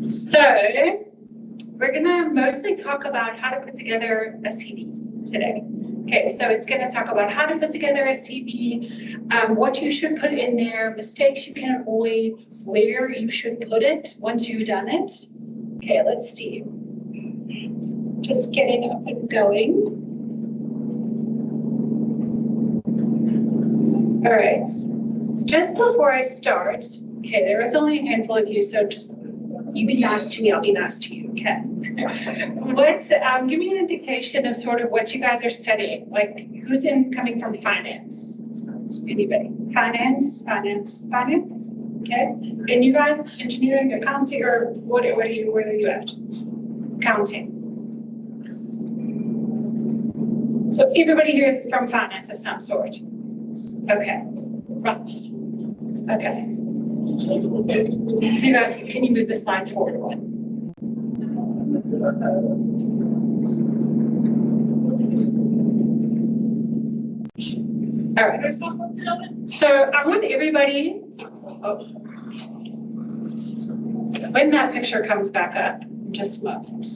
So we're going to mostly talk about how to put together a CV today. Okay, so it's going to talk about how to put together a CV, what you should put in there, mistakes you can avoid, where you should put it once you've done it. Okay, let's see. Just getting up and going. All right, just before I start, okay, there is only a handful of you, so just you be nice to me, I'll be nice to you, okay? Give me an indication of sort of what you guys are studying, like who's coming from finance? Anybody? Finance, okay? And you guys, engineering, accounting, or where are you at? Accounting. So everybody here is from finance of some sort. Okay, right, okay. You guys, can you move the slide forward one? All right. So I want everybody, when that picture comes back up, just a moment.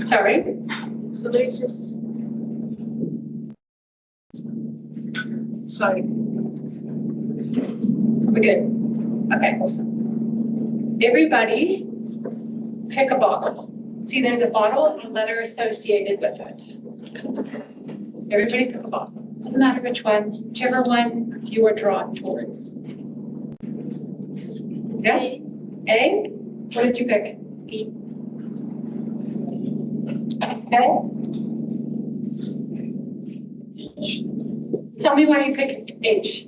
Sorry? So let's just. Sorry. We're good. Okay, awesome. Everybody, pick a bottle. See, there's a bottle and a letter associated with it. Everybody pick a bottle. Doesn't matter which one, whichever one you are drawn towards. Yeah? A? What did you pick? B. Okay. Tell me why you picked H.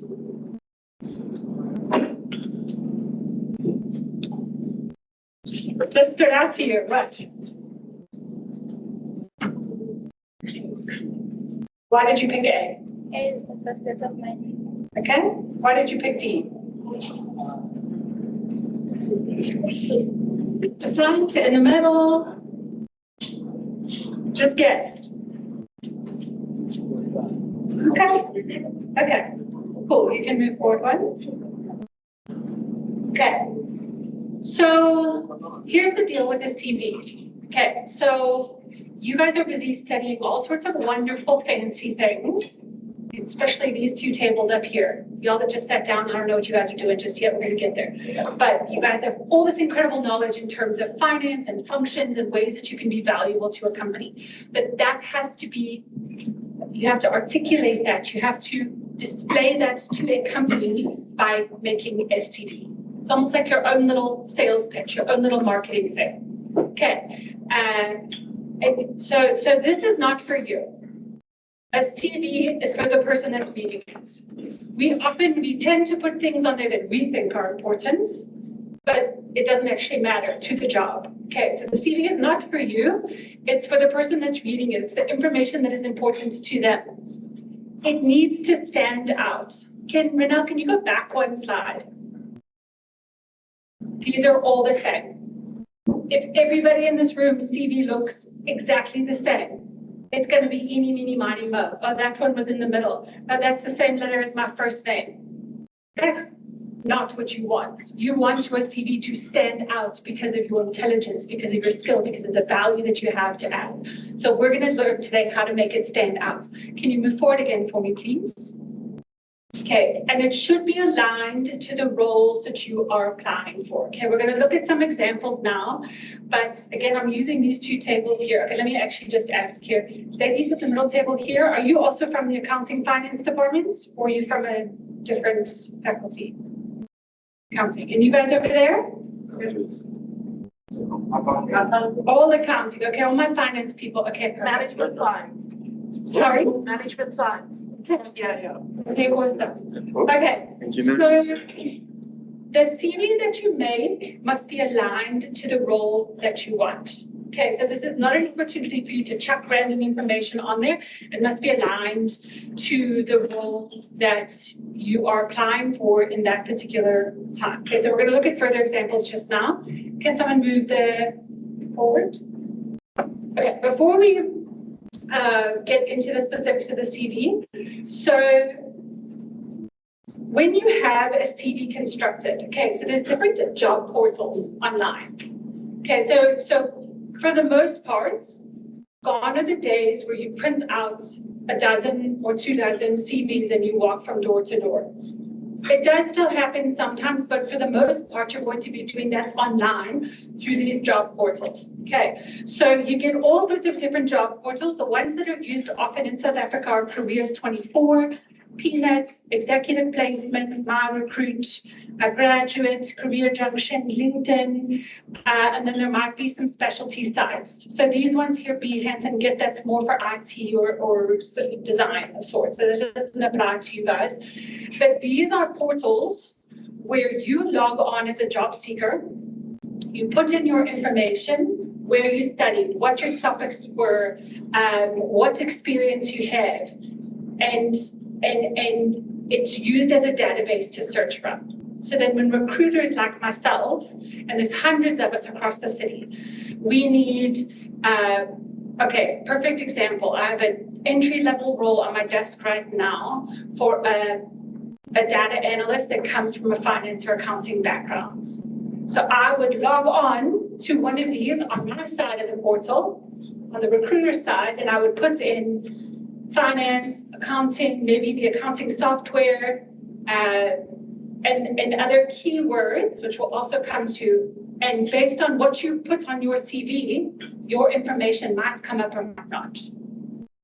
What stood out to you? What? Why did you pick A? A is the first letter of my name. Okay. Why did you pick D? The front, in the middle. Just guess. Okay. Okay. Cool. You can move forward one. Okay. So here's the deal with this TV. Okay. So you guys are busy studying all sorts of wonderful, fancy things, especially these two tables up here. Y'all that just sat down, I don't know what you guys are doing just yet. We're going to get there. But you guys have all this incredible knowledge in terms of finance and functions and ways that you can be valuable to a company. But that has to be, you have to articulate that. You have to display that to a company by making a CV. It's almost like your own little sales pitch, your own little marketing thing. Okay. And so this is not for you. A CV is for the person that's reading it. We tend to put things on there that we think are important, but it doesn't actually matter to the job. Okay, so the CV is not for you. It's for the person that's reading it. It's the information that is important to them. It needs to stand out. Renelle, can you go back one slide? These are all the same. If everybody in this room's CV looks exactly the same, it's going to be eeny, meeny, miny, mo. Oh, that one was in the middle. Oh, that's the same letter as my first name. That's not what you want. You want your CV to stand out because of your intelligence, because of your skill, because of the value that you have to add. So we're going to learn today how to make it stand out. Can you move forward again for me, please? Okay, and it should be aligned to the roles that you are applying for. Okay, we're going to look at some examples now, but again, I'm using these two tables here. Okay, let me actually just ask here. Ladies at the middle table here, are you also from the accounting finance department, or are you from a different faculty? Accounting. And you guys over there? All accounting. Okay, all my finance people. Okay, perfect. Management science. Sorry? Management science. Yeah. Okay, awesome. Okay, so the CV that you make must be aligned to the role that you want. Okay, so this is not an opportunity for you to chuck random information on there. It must be aligned to the role that you are applying for in that particular time. Okay, so we're going to look at further examples just now. Can someone move forward? Okay, before we get into the specifics of the CV, so when you have a CV constructed, okay, so there's different job portals online. Okay, so for the most part, gone are the days where you print out a dozen or 2 dozen CVs and you walk from door to door. It does still happen sometimes, but for the most part, you're going to be doing that online through these job portals. Okay, so you get all sorts of different job portals. The ones that are used often in South Africa are Careers 24, Peanuts, Executive Placements, My Recruit, Graduate, Career Junction, LinkedIn, and then there might be some specialty sites. So these ones here, Behance and Get, that's more for IT or design of sorts. So that doesn't apply to you guys. But these are portals where you log on as a job seeker. You put in your information, where you studied, what your topics were, what experience you have, and it's used as a database to search from. So then when recruiters like myself, and there's hundreds of us across the city, we need, okay, perfect example. I have an entry-level role on my desk right now for a data analyst that comes from a finance or accounting background. So I would log on to one of these on my side of the portal, on the recruiter side, and I would put in finance, accounting, maybe the accounting software, and other keywords, which we'll also come to. And based on what you put on your CV, your information might come up or might not.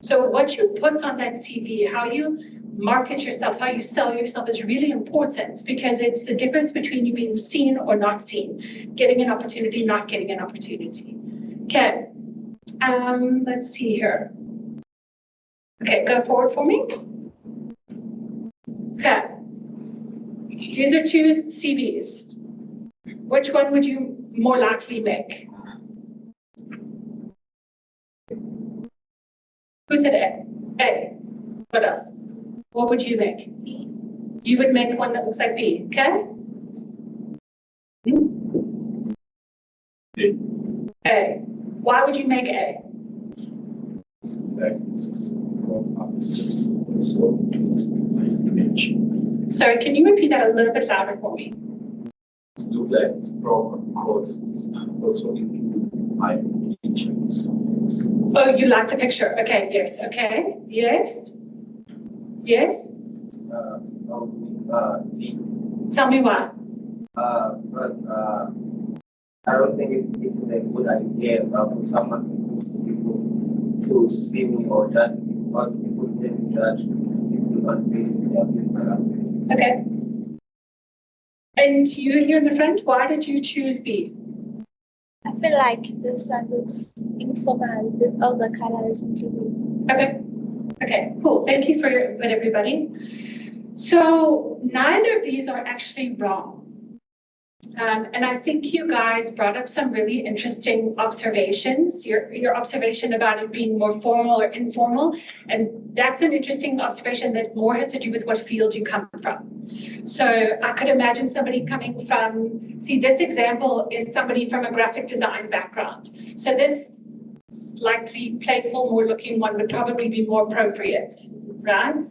So what you put on that CV, how you market yourself, how you sell yourself is really important, because it's the difference between you being seen or not seen, getting an opportunity, not getting an opportunity. Okay, let's see here. Okay, go forward for me. Okay, these are 2 CVs. Which one would you more likely make? Who said A? A. What else? What would you make? You would make one that looks like B, okay? A. Why would you make A? Sorry, can you repeat that a little bit louder for me? Look like it's from because it's also my pictures. Oh, you like the picture? Okay, yes, okay, yes, yes. Tell me why. But I don't think it's a good idea for someone to see me or judge me, or people then judge people on Facebook. Okay. And you here in the front, why did you choose B? I feel like this one looks informal with all the colors and TV. Okay. Okay, cool. Thank you for your input, everybody. So neither of these are actually wrong. And I think you guys brought up some really interesting observations. Your observation about it being more formal or informal, and that's an interesting observation that more has to do with what field you come from. So I could imagine somebody coming from, see, this example is somebody from a graphic design background. So this slightly playful, more looking one would probably be more appropriate, right?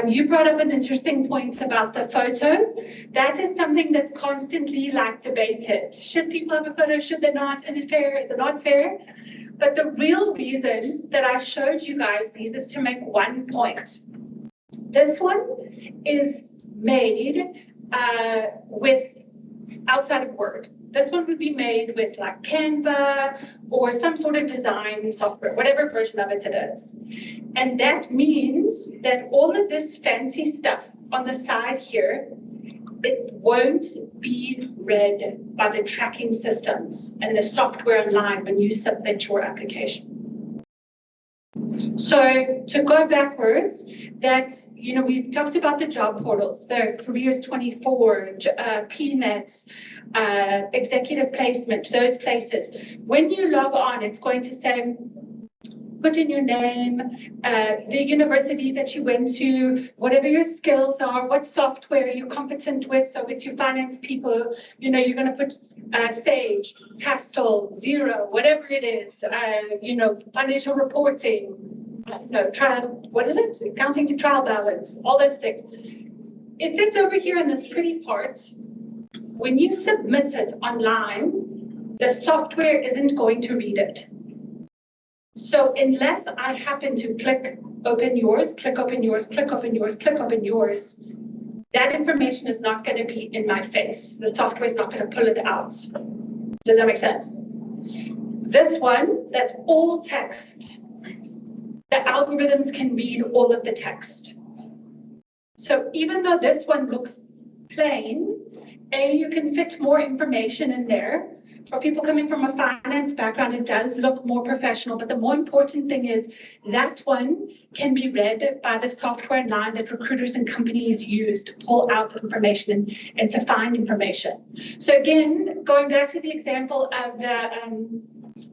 You brought up an interesting point about the photo. That is something that's constantly like debated. Should people have a photo? Should they not? Is it fair? Is it not fair? But the real reason that I showed you guys these is to make one point. This one is made with outside of Word. This one would be made with like Canva or some sort of design software, whatever version of it is. And that means that all of this fancy stuff on the side here, it won't be read by the tracking systems and the software online when you submit your application. So to go backwards, that's, you know, we talked about the job portals, the Careers 24, Peanuts, executive placement, those places. When you log on, it's going to say, put in your name, the university that you went to, whatever your skills are, what software you're competent with. So with your finance people, you know, you're going to put Sage, Pastel, Zero, whatever it is, you know, financial reporting, no, trial, what is it? Accounting to trial balance, all those things. if it's over here in this pretty part, when you submit it online, the software isn't going to read it. So unless I happen to click open yours, click open yours, click open yours, click open yours, that information is not going to be in my face. The software is not going to pull it out. Does that make sense? This one, that's all text. The algorithms can read all of the text. So even though this one looks plain, you can fit more information in there. For people coming from a finance background, it does look more professional, but the more important thing is that one can be read by the software line that recruiters and companies use to pull out information and to find information. So again, going back to the example of the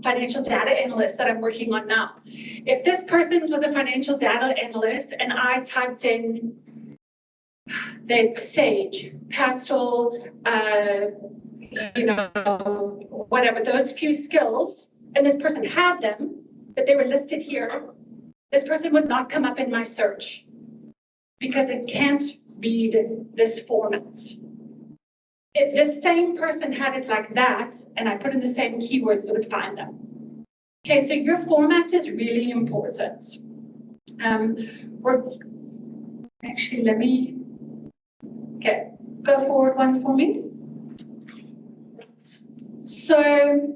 financial data analyst that I'm working on now. If this person was a financial data analyst and I typed in the Sage, Pastel, whatever, those few skills, and this person had them, but they were listed here, this person would not come up in my search because it can't read this format. If this same person had it like that, and I put in the same keywords, it would find them. Okay, so your format is really important. Actually, let me, okay, go forward one for me. So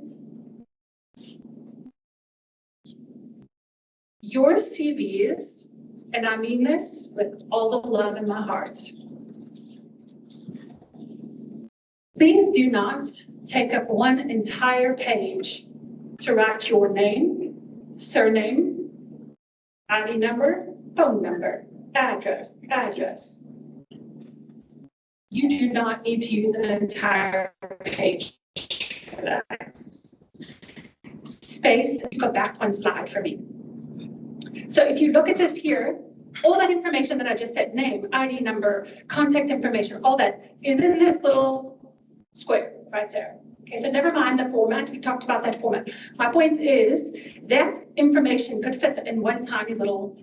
your CVs, and I mean this with all the love in my heart, please do not take up one entire page to write your name, surname, ID number, phone number, address. You do not need to use an entire page for that. Space, go back one slide for me. So if you look at this here, all that information that I just said, name, ID number, contact information, all that is in this little square right there. Okay, so never mind the format, we talked about that format. My point is that information could fit in one tiny little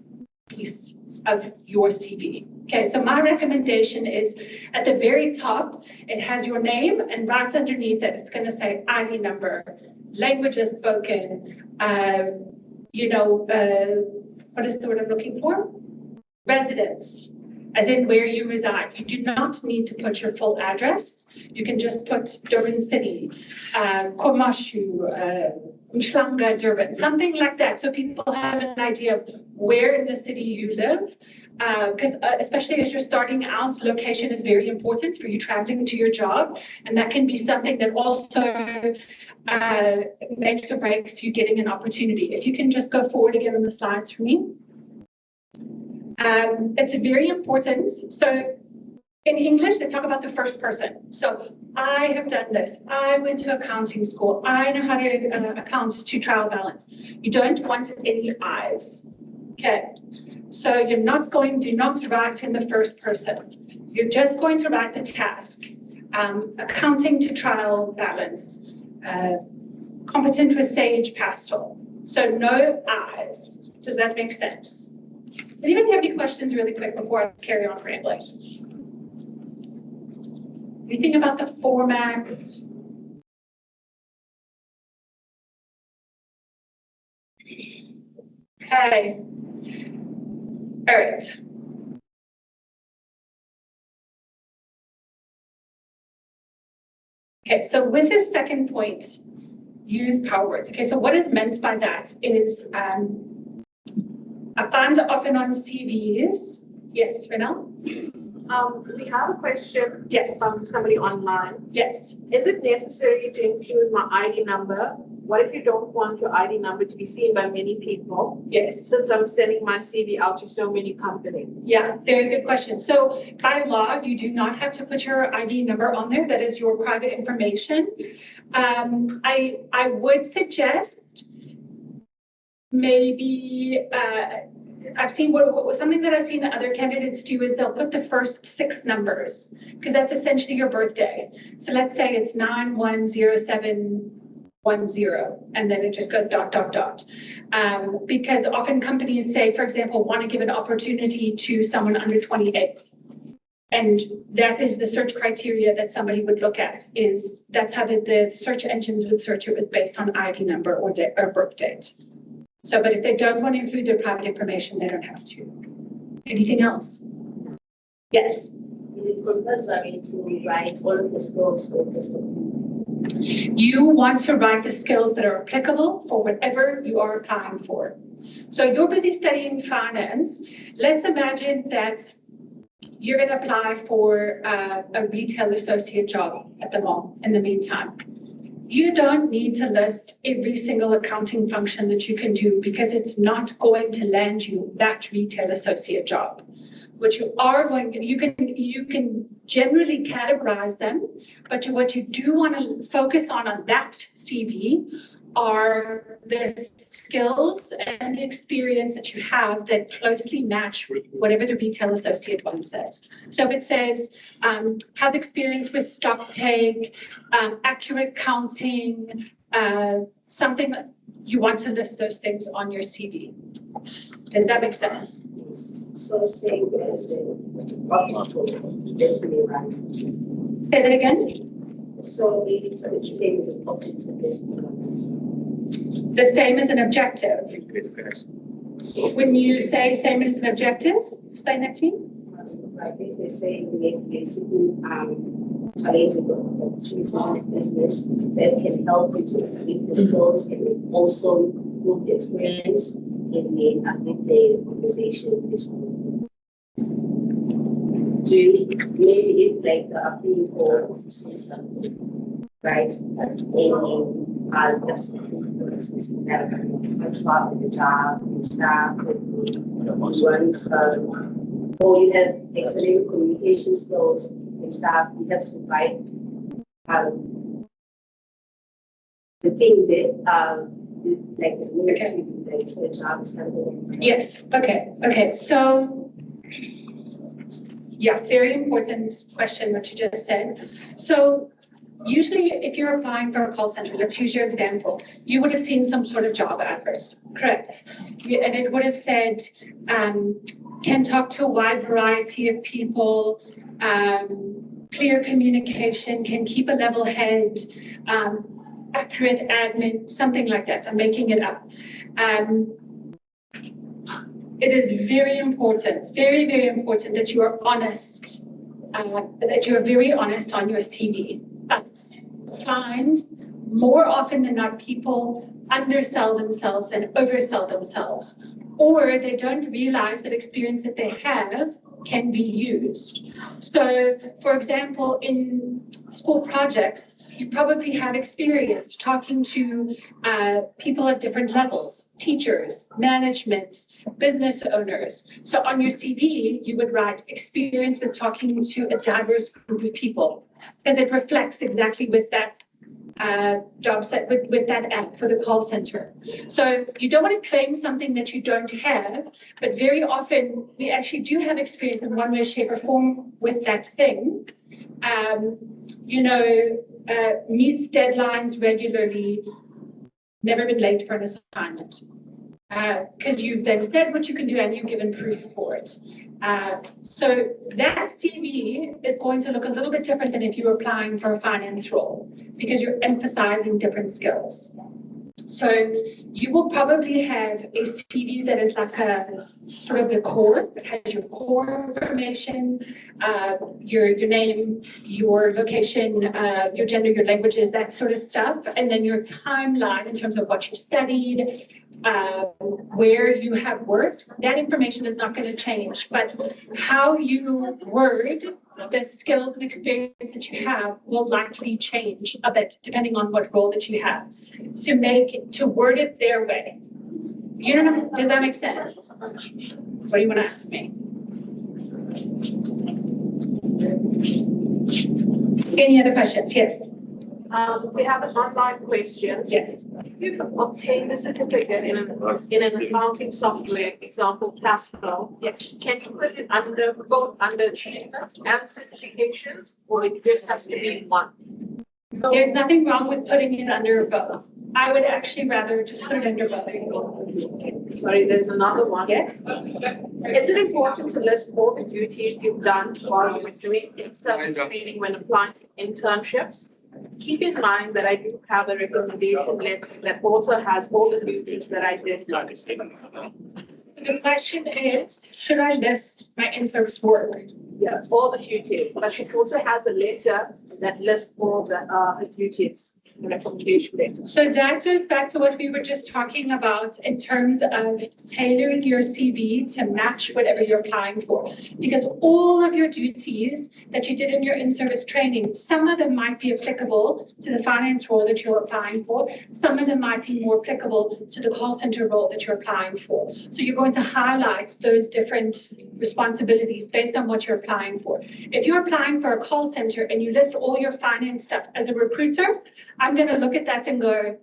piece of your CV. Okay, so my recommendation is at the very top, it has your name, and right underneath it, it's going to say ID number, languages spoken, what is the word I'm looking for? Residence, as in where you reside. You do not need to put your full address. You can just put Durban City, Komashu, Mshlanga, Durban, something like that. So people have an idea of where in the city you live. Because especially as you're starting out, location is very important for you traveling to your job. And that can be something that also makes or breaks you getting an opportunity. If you can just go forward again on the slides for me. It's very important. So in English, they talk about the first person. So I have done this. I went to accounting school. I know how to account to trial balance. You don't want any I's. Okay. So you're not going to not write in the first person. You're just going to write the task. Accounting to trial balance. Competent with Sage Pastel. So no I's. Does that make sense? Anybody have any questions really quick before I carry on rambling? Anything about the format? Okay. All right. Okay, so with this second point, use power words. Okay, so what is meant by that is I find often on CVs. Yes, Renal? We have a question. Yes. From somebody online. Yes. Is it necessary to include my ID number? What if you don't want your ID number to be seen by many people? Yes. Since I'm sending my CV out to so many companies. Yeah, very good question. So by law, you do not have to put your ID number on there. That is your private information. I would suggest maybe I've seen something that I've seen that other candidates do is they'll put the first 6 numbers because that's essentially your birthday. So let's say it's 910710, and then it just goes ... Because often companies say, for example, want to give an opportunity to someone under 28. And that is the search criteria that somebody would look at, is that's how the search engines would search it, was based on ID number or birth date. So, but if they don't want to include their private information, they don't have to. Anything else? Yes. It compulsory to write all of the skills for the You want to write the skills that are applicable for whatever you are applying for. So you're busy studying finance. Let's imagine that you're going to apply for a retail associate job at the mall in the meantime. You don't need to list every single accounting function that you can do, because it's not going to land you that retail associate job. What you are going to, you can generally categorize them, but what you do want to focus on that CV are the skills and the experience that you have that closely match whatever the retail associate one says. So if it says, have experience with stock take, accurate counting, something, you want to list those things on your CV. Does that make sense? So say as this really right. Say that again. So it's the same as an object in this The same as an objective. When you say same as an objective, explain that to me. I think they say basically challenging opportunities in business that can help you to meet the skills and also improve the experience in the organization. Maybe it's like the appeal for offices, right? And just for instance, that the job and staff or you have excellent communication skills and staff, you have to write the thing that like is related to the job or something. Yes, okay. So, yeah, very important question what you just said. So usually if you're applying for a call center, let's use your example, you would have seen some sort of job advert, correct? And it would have said, can talk to a wide variety of people, clear communication, can keep a level head, accurate admin, something like that. I'm making it up. It is very important, very, very important that you are honest, that you are very honest on your CV. But find more often than not, people undersell themselves and oversell themselves, or they don't realize that experience that they have can be used. So, for example, in school projects, you probably have experience talking to people at different levels, teachers, management, business owners. So on your CV, you would write experience with talking to a diverse group of people. And it reflects exactly with that job set, with that app for the call center. So you don't want to claim something that you don't have, but very often we actually do have experience in one way, shape, or form with that thing. Meets deadlines regularly, never been late for an assignment. Because you've then said what you can do and you've given proof for it. So that CV is going to look a little bit different than if you were applying for a finance role, because you're emphasizing different skills. So you will probably have a CV that is like a sort of the core, that has your core information, your name, your location, your gender, your languages, that sort of stuff, and then your timeline in terms of what you studied, where you have worked. That information is not going to change, but how you word the skills and experience that you have will likely change a bit depending on what role that you have, to word it their way. You know, does that make sense? What do you want to ask me? Any other questions? Yes. We have an online question. Yes. You've obtained a certificate in an accounting software, example, Pascal. Yes. Can you put it under both under achievements and certifications, or it just has to be one? There's nothing wrong with putting it under both. I would actually rather just put it under both. Sorry, there's another one. Yes? Is it important to list all the duties you've done while you were doing in-service training when applying for internships? Keep in mind that I do have a recommendation letter that also has all the duties that I did. The question is, should I list my in-service work? Yeah, all the duties, but she also has a letter that lists all the her duties, the recommendation letter. So that goes back to what we were just talking about in terms of tailoring your CV to match whatever you're applying for. Because all of your duties that you did in your in-service training, some of them might be applicable to the finance role that you're applying for. Some of them might be more applicable to the call center role that you're applying for. So you're going to highlight those different responsibilities based on what you're applying for. If you're applying for a call center and you list all your finance stuff as a recruiter, I'm going to look at that and go,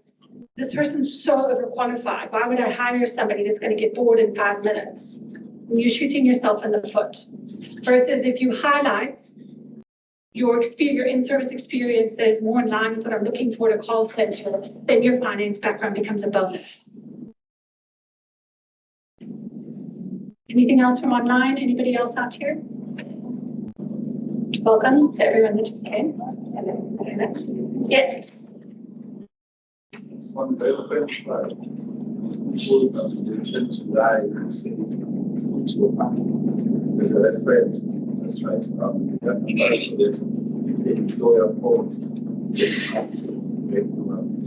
this person's so overqualified. Why would I hire somebody that's going to get bored in 5 minutes? And you're shooting yourself in the foot. Versus if you highlight your experience, your in-service experience that is more in line with what I'm looking for at a call center, then your finance background becomes a bonus. Anything else from online? Anybody else out here? Welcome to everyone that just came. Yes. On the reference side, people that to lie and say there's a reference, that's right. The employer calls,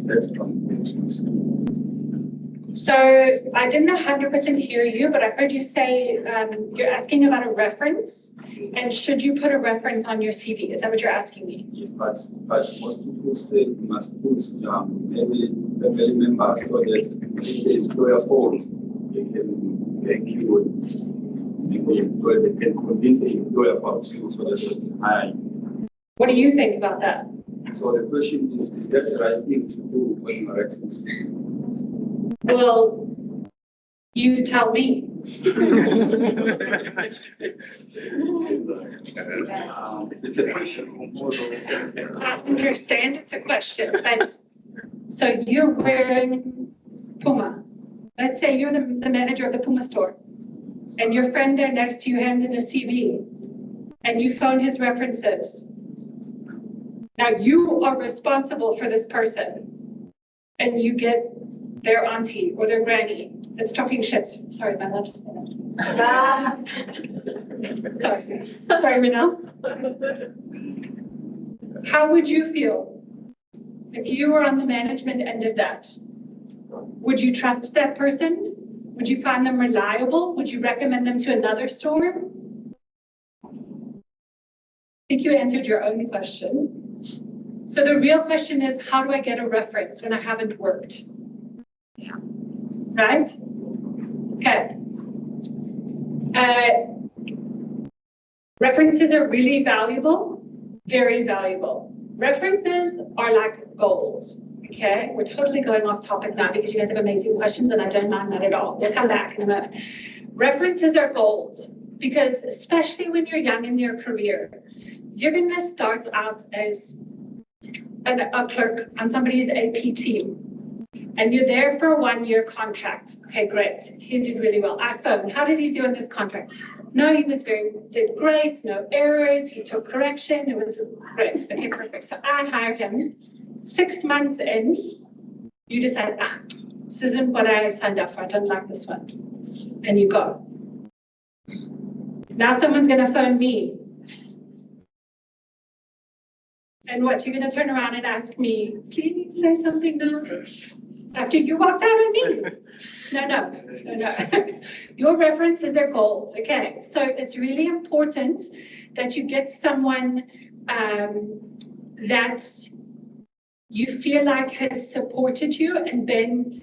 that's So I didn't 100% hear you, but I heard you say you're asking about a reference, and should you put a reference on your CV? Is that what you're asking me? Yes, but most people say you must put maybe the family members so that if the employer calls, they can thank you. The employer, they can convince the employer about you so that they can hire you. What do you think about that? So the question is that the right thing to do when you are accessing? Well, you tell me. It's a question. I understand it's a question, but so you're wearing Puma. Let's say you're the manager of the Puma store, and your friend there next to you hands in a CV, and you phone his references. Now you are responsible for this person, and you get their auntie or their granny that's talking shit. Sorry, my love just Sorry, Manal. How would you feel if you were on the management end of that? Would you trust that person? Would you find them reliable? Would you recommend them to another store? I think you answered your own question. So the real question is, how do I get a reference when I haven't worked? Right? Okay. References are really valuable, very valuable. References are like gold. Okay, we're totally going off topic now because you guys have amazing questions and I don't mind that at all. We'll come back in a moment. References are gold because especially when you're young in your career, you're going to start out as a clerk on somebody's AP team and you're there for a 1-year contract. Okay, great. He did really well. I phoned. How did he do in this contract? No, he did great, no errors, he took correction, it was great. Okay, perfect. So I hired him. 6 months in, you decide, this isn't what I signed up for, I don't like this one. And you go. Now someone's gonna phone me. And what, you're gonna turn around and ask me, can you say something now? After you walked out on me? No. Your references are gold, okay? So it's really important that you get someone that you feel like has supported you and been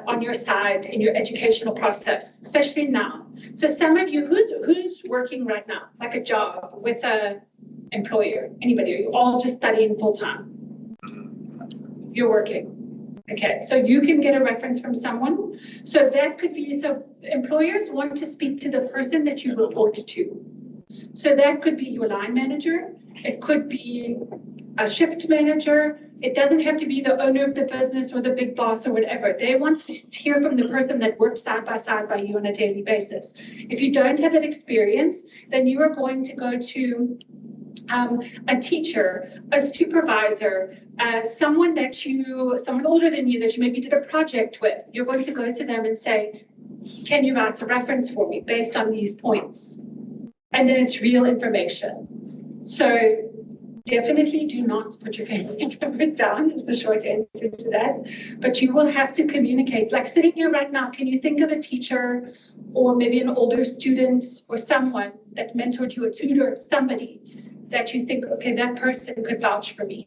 on your side in your educational process, especially now. So some of you, who's working right now, like a job with a employer? Anybody? Are you all just studying full time? You're working. Okay, so you can get a reference from someone. So that could be, so employers want to speak to the person that you report to. So that could be your line manager. It could be a shift manager. It doesn't have to be the owner of the business or the big boss or whatever. They want to hear from the person that works side by you on a daily basis. If you don't have that experience, then you are going to go to a teacher, a supervisor, someone older than you that you maybe did a project with. You're going to go to them and say, can you write a reference for me based on these points? And then it's real information. So definitely do not put your family members down is the short answer to that. But you will have to communicate. Like sitting here right now, can you think of a teacher or maybe an older student or someone that mentored you, a tutor, somebody that you think, okay, that person could vouch for me?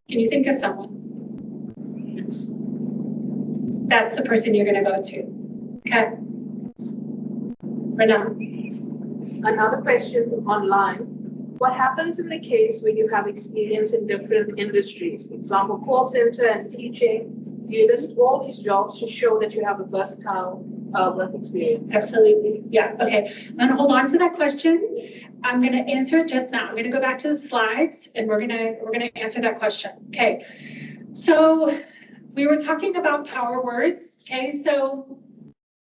Can you think of someone? Yes. That's the person you're going to go to. Okay. Renata. Another question from online. What happens in the case where you have experience in different industries? Example, call center and teaching. Do you list all these jobs to show that you have a versatile work experience? Absolutely. Yeah. Okay. I'm going to hold on to that question. I'm going to answer it just now. I'm going to go back to the slides and we're going to answer that question. Okay. So we were talking about power words. Okay. So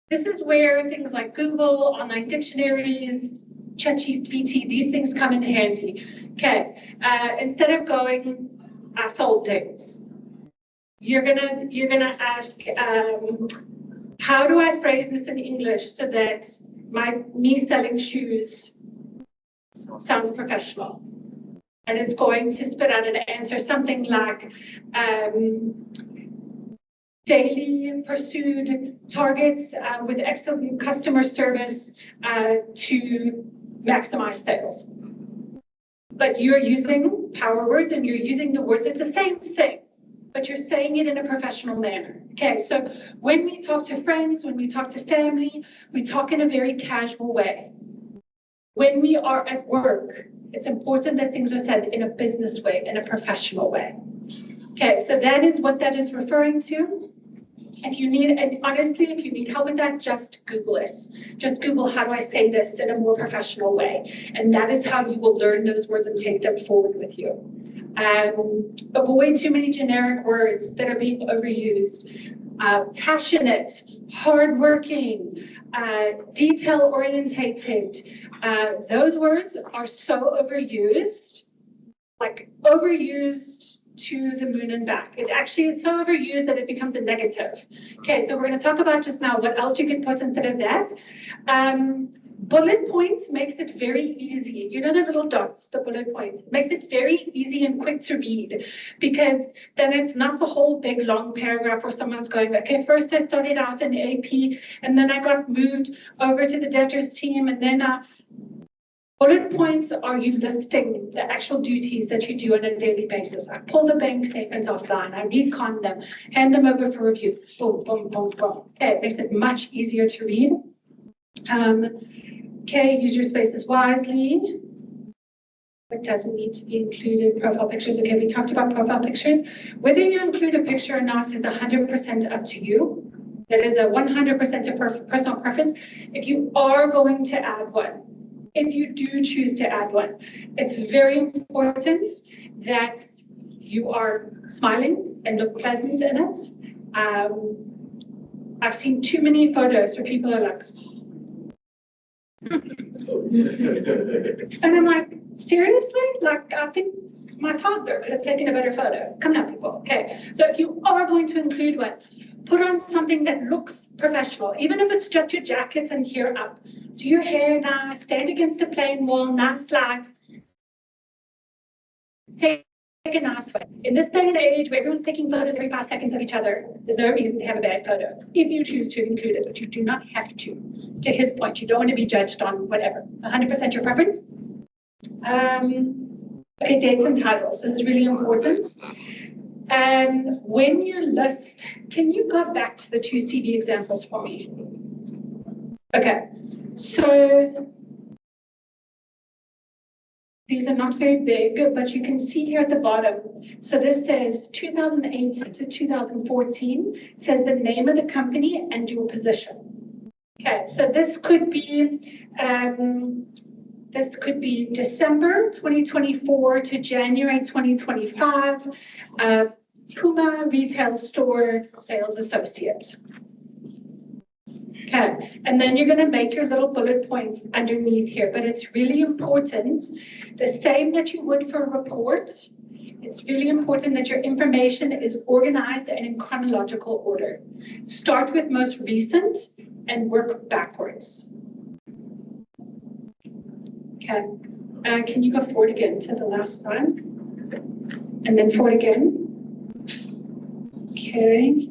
this is where things like Google, online dictionaries, ChatGPT, these things come in handy. Okay. Instead of going, I sold things, you're gonna ask, how do I phrase this in English so that me selling shoes sounds professional? And it's going to spit out an answer, something like daily pursued targets with excellent customer service to maximize sales. But you're using power words and you're using the words, it's the same thing, but you're saying it in a professional manner. Okay, so when we talk to friends, when we talk to family, we talk in a very casual way. When we are at work, it's important that things are said in a business way, in a professional way. Okay, so that is what that is referring to. If you need, and honestly, if you need help with that, just Google it. Just Google, how do I say this in a more professional way? And that is how you will learn those words and take them forward with you. Avoid too many generic words that are being overused. Passionate, hardworking, detail-orientated. Those words are so overused, like overused to the moon and back. It actually is so overused that it becomes a negative. Okay, so we're going to talk about just now what else you can put instead of that. Bullet points makes it very easy. You know the little dots, the bullet points. It makes it very easy and quick to read because then it's not a whole big long paragraph where someone's going, okay, first I started out in AP and then I got moved over to the debtors team and then bullet points are you listing the actual duties that you do on a daily basis. I pull the bank statements offline, I recon them, hand them over for review. Boom, boom, boom, boom. Okay, it makes it much easier to read. Okay, use your spaces wisely. It doesn't need to be included. Profile pictures. Okay, we talked about profile pictures. Whether you include a picture or not is 100% up to you. That is a 100% of personal preference. If you are going to add one, if you do choose to add one, it's very important that you are smiling and look pleasant in it. I've seen too many photos where people are like, and I'm like, seriously? Like, I think my toddler could have taken a better photo. Come on, people. Okay. So if you are going to include one, put on something that looks professional, even if it's just your jacket and hair up. Do your hair nice, stand against a plain wall, nice light. Take a nice photo. In this day and age where everyone's taking photos every 5 seconds of each other, there's no reason to have a bad photo if you choose to include it, but you do not have to. To his point, you don't want to be judged on whatever. It's 100% your preference. Okay, dates and titles. This is really important. When you list, can you go back to the 2 CV examples for me? Okay, so these are not very big, but you can see here at the bottom. So this says 2008 to 2014, says the name of the company and your position. Okay, so this could be This could be December 2024 to January 2025, Puma Retail Store Sales Associate. Okay, and then you're going to make your little bullet points underneath here, but it's really important, the same that you would for a report. It's really important that your information is organized and in chronological order. Start with most recent and work backwards. Okay, can you go forward again to the last one? And then forward again. Okay.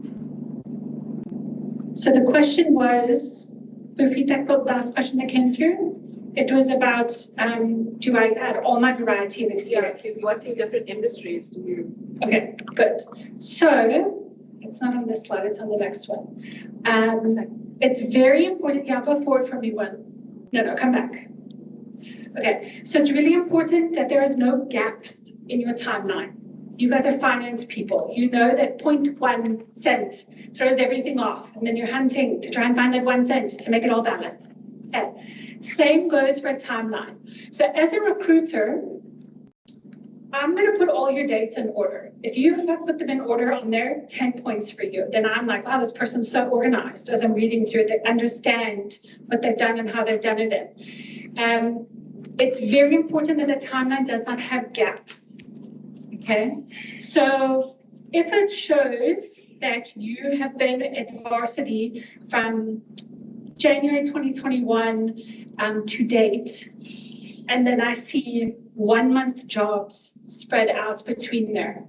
So the question was, repeat that last question that came through. It was about, do I add all my variety of experience? Yeah, if you work in different industries, do you? Okay, good. So it's not on this slide, it's on the next one. It's very important. Yeah, go forward for me one. No, come back. Okay, so it's really important that there is no gaps in your timeline. You guys are finance people. You know that 0.1 cent throws everything off, and then you're hunting to try and find that 1 cent to make it all balance. Okay. Same goes for a timeline. So as a recruiter, I'm going to put all your dates in order. If you have put them in order on there, 10 points for you. Then I'm like, wow, this person's so organized. As I'm reading through it, they understand what they've done and how they've done it in. It's very important that the timeline does not have gaps. Okay, so if it shows that you have been at varsity from January 2021 to date, and then I see 1 month jobs spread out between there,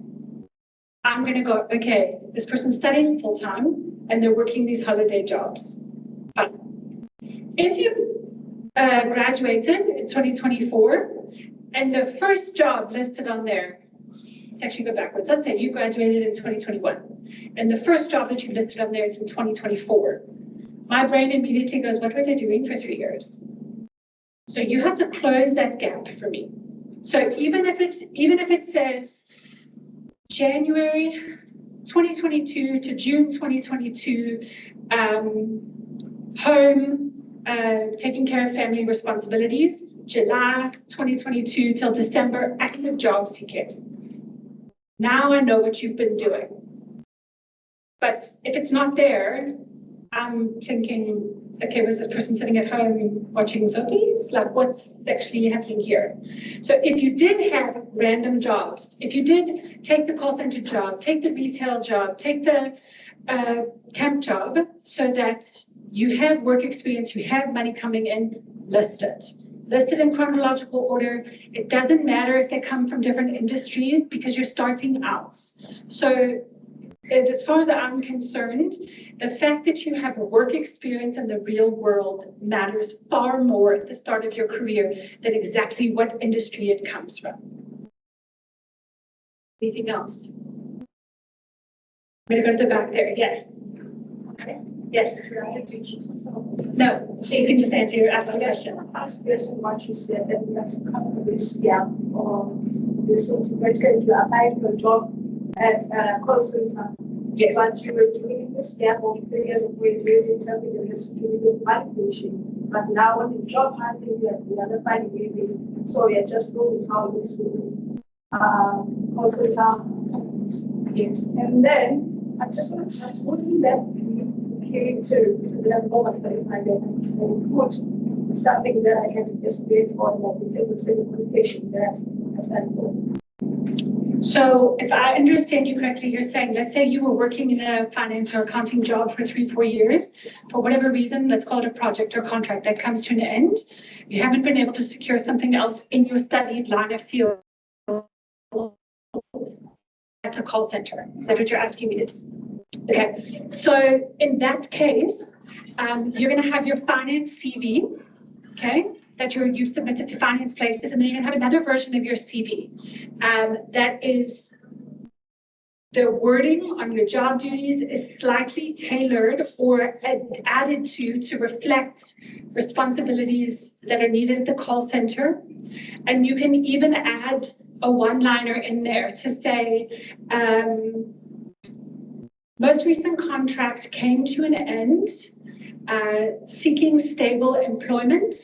I'm going to go, okay, this person's studying full time and they're working these holiday jobs. But if you graduated in 2024 and the first job listed on there, let's actually go backwards. Let's say you graduated in 2021 and the first job that you listed on there is in 2024. My brain immediately goes, what were they doing for 3 years? So you have to close that gap for me. So even if it says January 2022 to June 2022, home, taking care of family responsibilities, July 2022 till December, active job seeking. Now I know what you've been doing. But if it's not there, I'm thinking, okay, was this person sitting at home watching soapies? Like, what's actually happening here? So if you did have random jobs, if you did take the call center job, take the retail job, take the temp job, so that you have work experience, you have money coming in, list it. List it in chronological order. It doesn't matter if they come from different industries because you're starting out. So as far as I'm concerned, the fact that you have work experience in the real world matters far more at the start of your career than exactly what industry it comes from. Anything else? I'm going to go to the back there. Yes. Yes. No, you can just ask a question. Ask based on what you said, that we have to come to this gap of this basically you applied for a job at a call center. Yes. But you were doing this gap of 3 years of graduating something that has to do with validation. But now when the job hunting, we are not finding ways. So we are just going with how it's doing. Call center. Yes. And then I just want to ask, wouldn't that be okay to the moment that I put something that I can experience on like the qualification that I stand for? So if I understand you correctly, you're saying, let's say you were working in a finance or accounting job for 3-4 years, for whatever reason, let's call it a project or contract that comes to an end. You haven't been able to secure something else in your studied line of field at the call center. Is that what you're asking me? Okay. So in that case, you're going to have your finance CV, okay, that you submitted to finance places, and then you're going to have another version of your CV. That is, the wording on your job duties is slightly tailored or added to reflect responsibilities that are needed at the call center. And you can even add a one-liner in there to say, most recent contract came to an end, seeking stable employment.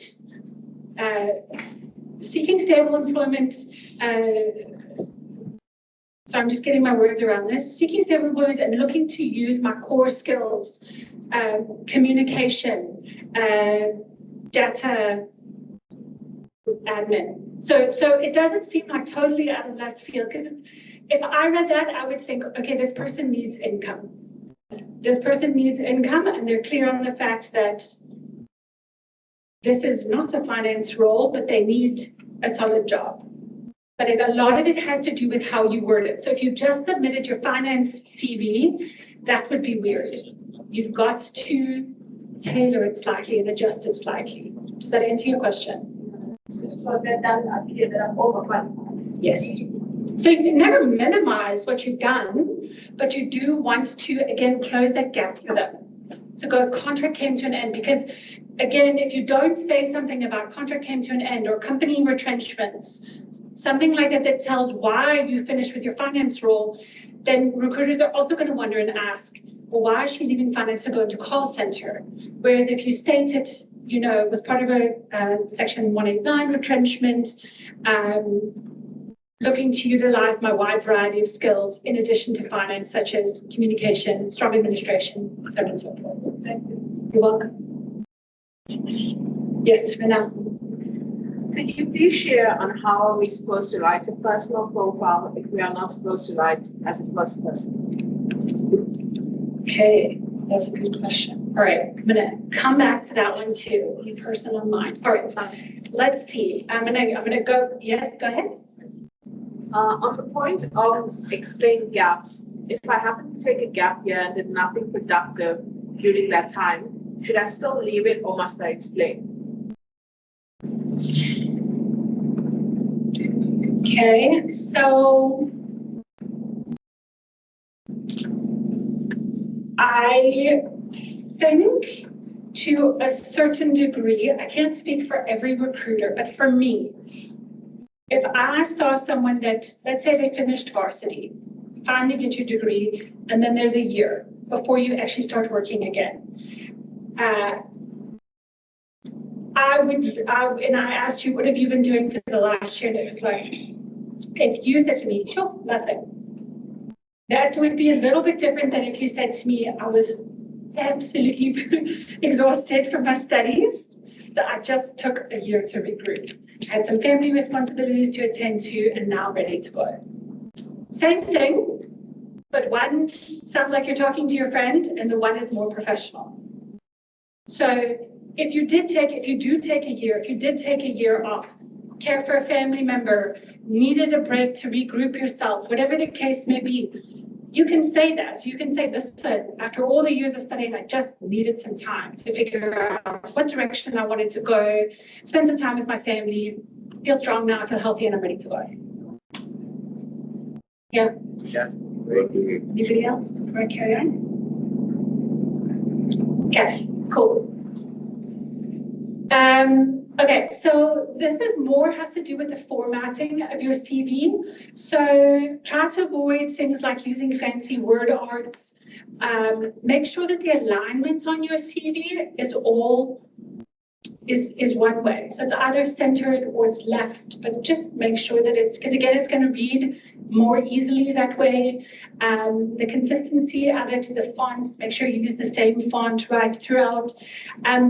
seeking stable employment, so I'm just getting my words around this, seeking stable employment and looking to use my core skills, communication, data admin. So it doesn't seem like totally out of left field, because if I read that, I would think, okay, this person needs income. This person needs income, and they're clear on the fact that this is not a finance role, but they need a solid job. But a lot of it has to do with how you word it. So if you just submitted your finance CV, that would be weird. You've got to tailor it slightly and adjust it slightly. Does that answer your question? So that doesn't appear that I'm overqualified. Yes. So you can never minimize what you've done, but you do want to, again, close that gap for them. So go, contract came to an end, because again, if you don't say something about contract came to an end or company retrenchments, something like that that tells why you finished with your finance role, then recruiters are also going to wonder and ask, well, why is she leaving finance to go into call center? Whereas if you state it, you know, it was part of a section 189 retrenchment, looking to utilize my wide variety of skills in addition to finance, such as communication, strong administration, so on and so forth. Thank you. You're welcome. Yes, Renal. Could you please share on how are we supposed to write a personal profile if we are not supposed to write as a first person? Okay, that's a good question. All right, I'm gonna come back to that one too, the person online. All right, let's see. I'm gonna go, yes, go ahead. On the point of explain gaps, if I happen to take a gap year and did nothing productive during that time, should I still leave it or must I explain? Okay, so I think to a certain degree, I can't speak for every recruiter, but for me, if I saw someone that, let's say they finished varsity, finally get your degree, and then there's a year before you actually start working again. And I asked you, what have you been doing for the last year? And it was like, if you said to me, sure, nothing. That would be a little bit different than if you said to me, I was absolutely exhausted from my studies, that I just took a year to regroup. I had some family responsibilities to attend to, and now ready to go. Same thing, but one sounds like you're talking to your friend, and the one is more professional. So if you did take a year off, care for a family member, needed a break to regroup yourself, whatever the case may be, you can say that. You can say, listen, after all the years of studying, I just needed some time to figure out what direction I wanted to go, spend some time with my family, feel strong now, I feel healthy, and I'm ready to go. Yeah. Anybody else? Right, carry on. Okay, cool. Okay, so this is more has to do with the formatting of your CV. So try to avoid things like using fancy word arts. Make sure that the alignment on your CV is one way. So it's either centered or it's left, but just make sure that it's, because again, it's going to read more easily that way. The consistency of it, the fonts, make sure you use the same font right throughout.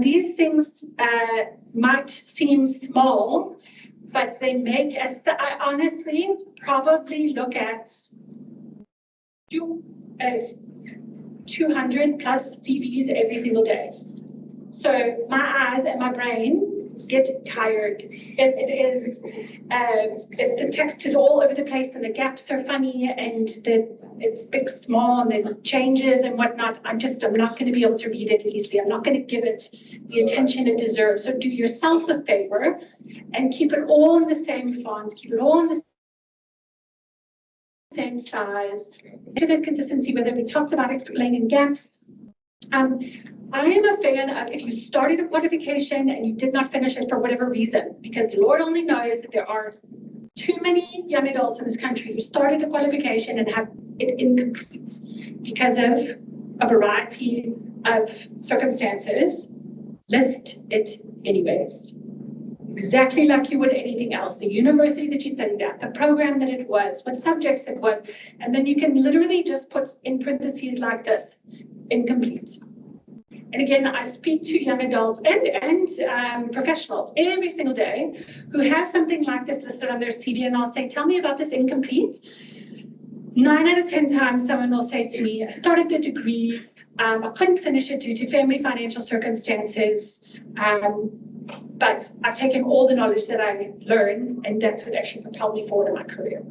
These things might seem small, but they make us, I honestly probably look at 200 plus CVs every single day. So my eyes and my brain get tired. If the text is all over the place and the gaps are funny and it's big, small, and then changes and whatnot, I'm not going to be able to read it easily. I'm not going to give it the attention it deserves. So do yourself a favor and keep it all in the same font, keep it all in the same size. To this consistency, whether we talked about explaining gaps. I am a fan of if you started a qualification and you did not finish it for whatever reason, because the Lord only knows that there are too many young adults in this country who started a qualification and have it incomplete because of a variety of circumstances. List it anyways. exactly like you would anything else, the university that you studied at, the program that it was, what subjects it was, and then you can literally just put in parentheses like this, incomplete. And again, I speak to young adults and professionals every single day who have something like this listed on their CV, and I'll say, tell me about this incomplete. 9 out of 10 times, someone will say to me, I started the degree, I couldn't finish it due to family financial circumstances, but I've taken all the knowledge that I learned, and that's what actually propelled me forward in my career,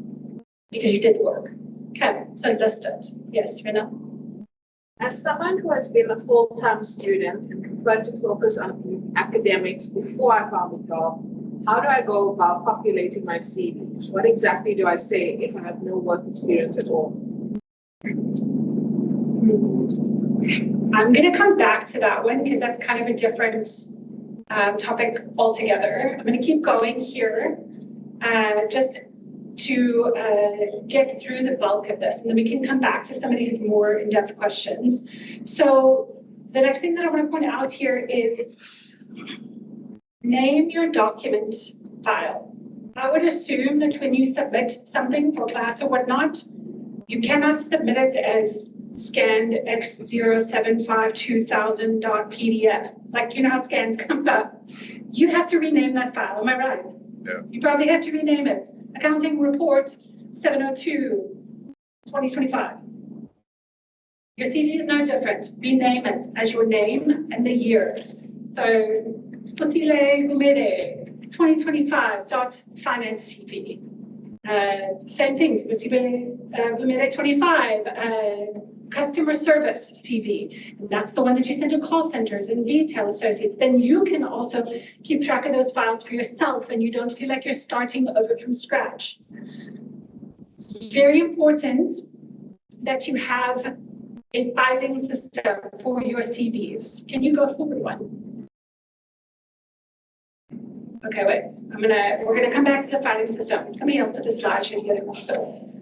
because you did the work. Okay, so list it. Yes, Rena? As someone who has been a full-time student and preferred to focus on academics before I found a job, how do I go about populating my CV? What exactly do I say if I have no work experience at all? I'm going to come back to that one because that's kind of a different topic altogether. I'm going to keep going here just to get through the bulk of this, and then we can come back to some of these more in-depth questions. So the next thing that I want to point out here is name your document file. I would assume that when you submit something for class or whatnot, you cannot submit it as scanned x0752,000.pdf. Like, you know how scans come up. You have to rename that file, am I right? Yeah. You probably have to rename it. Accounting report 702, 2025. Your CV is no different. Rename it as your name and the years. So, Spotile Gumere, 2025.finance CV. Same thing, Spotile Gumere 25, customer service CV. And that's the one that you send to call centers and retail associates. Then you can also keep track of those files for yourself, and you don't feel like you're starting over from scratch. It's very important that you have a filing system for your CVs. Can you go forward one? Okay, wait, we're gonna come back to the filing system. Somebody else put the slide should get it.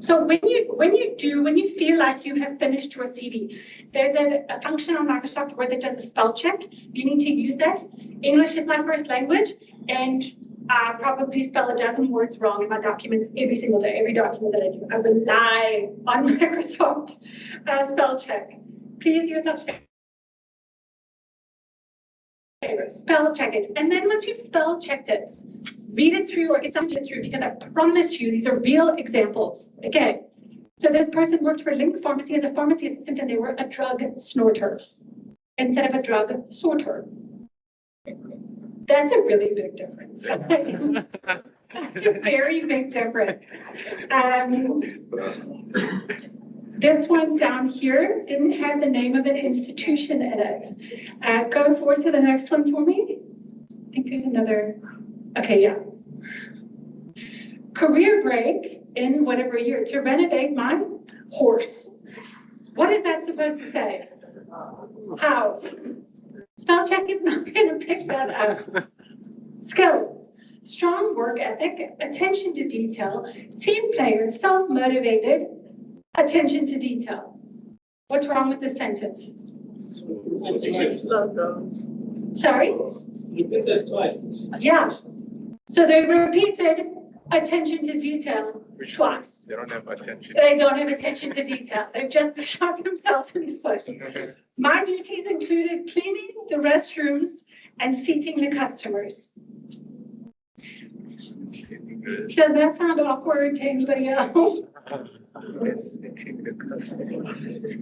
So when you feel like you have finished your CV, there's a function on Microsoft Word that does a spell check. You need to use that. English is my first language, and I probably spell a dozen words wrong in my documents every single day, every document that I do. I rely on Microsoft spell check. Please use that. Spell check it, and then once you've spell checked it, read it through or get something to read through, because I promise you these are real examples. Okay, so this person worked for Link Pharmacy as a pharmacy assistant, and they were a drug snorter instead of a drug sorter. That's a really big difference. That's a very big difference. This one down here didn't have the name of an institution in it. Go forward to the next one for me. I think there's another. Okay, yeah. Career break in whatever year to renovate my horse. What is that supposed to say? House. Spell check is not going to pick that up. Skills. Strong work ethic, attention to detail, team player, self-motivated, attention to detail. What's wrong with this sentence? Sorry? You did that twice. Yeah. So they repeated attention to detail twice. They don't have attention. They don't have attention to detail. They've just shot themselves in the foot. My duties included cleaning the restrooms and seating the customers. Does that sound awkward to anybody else?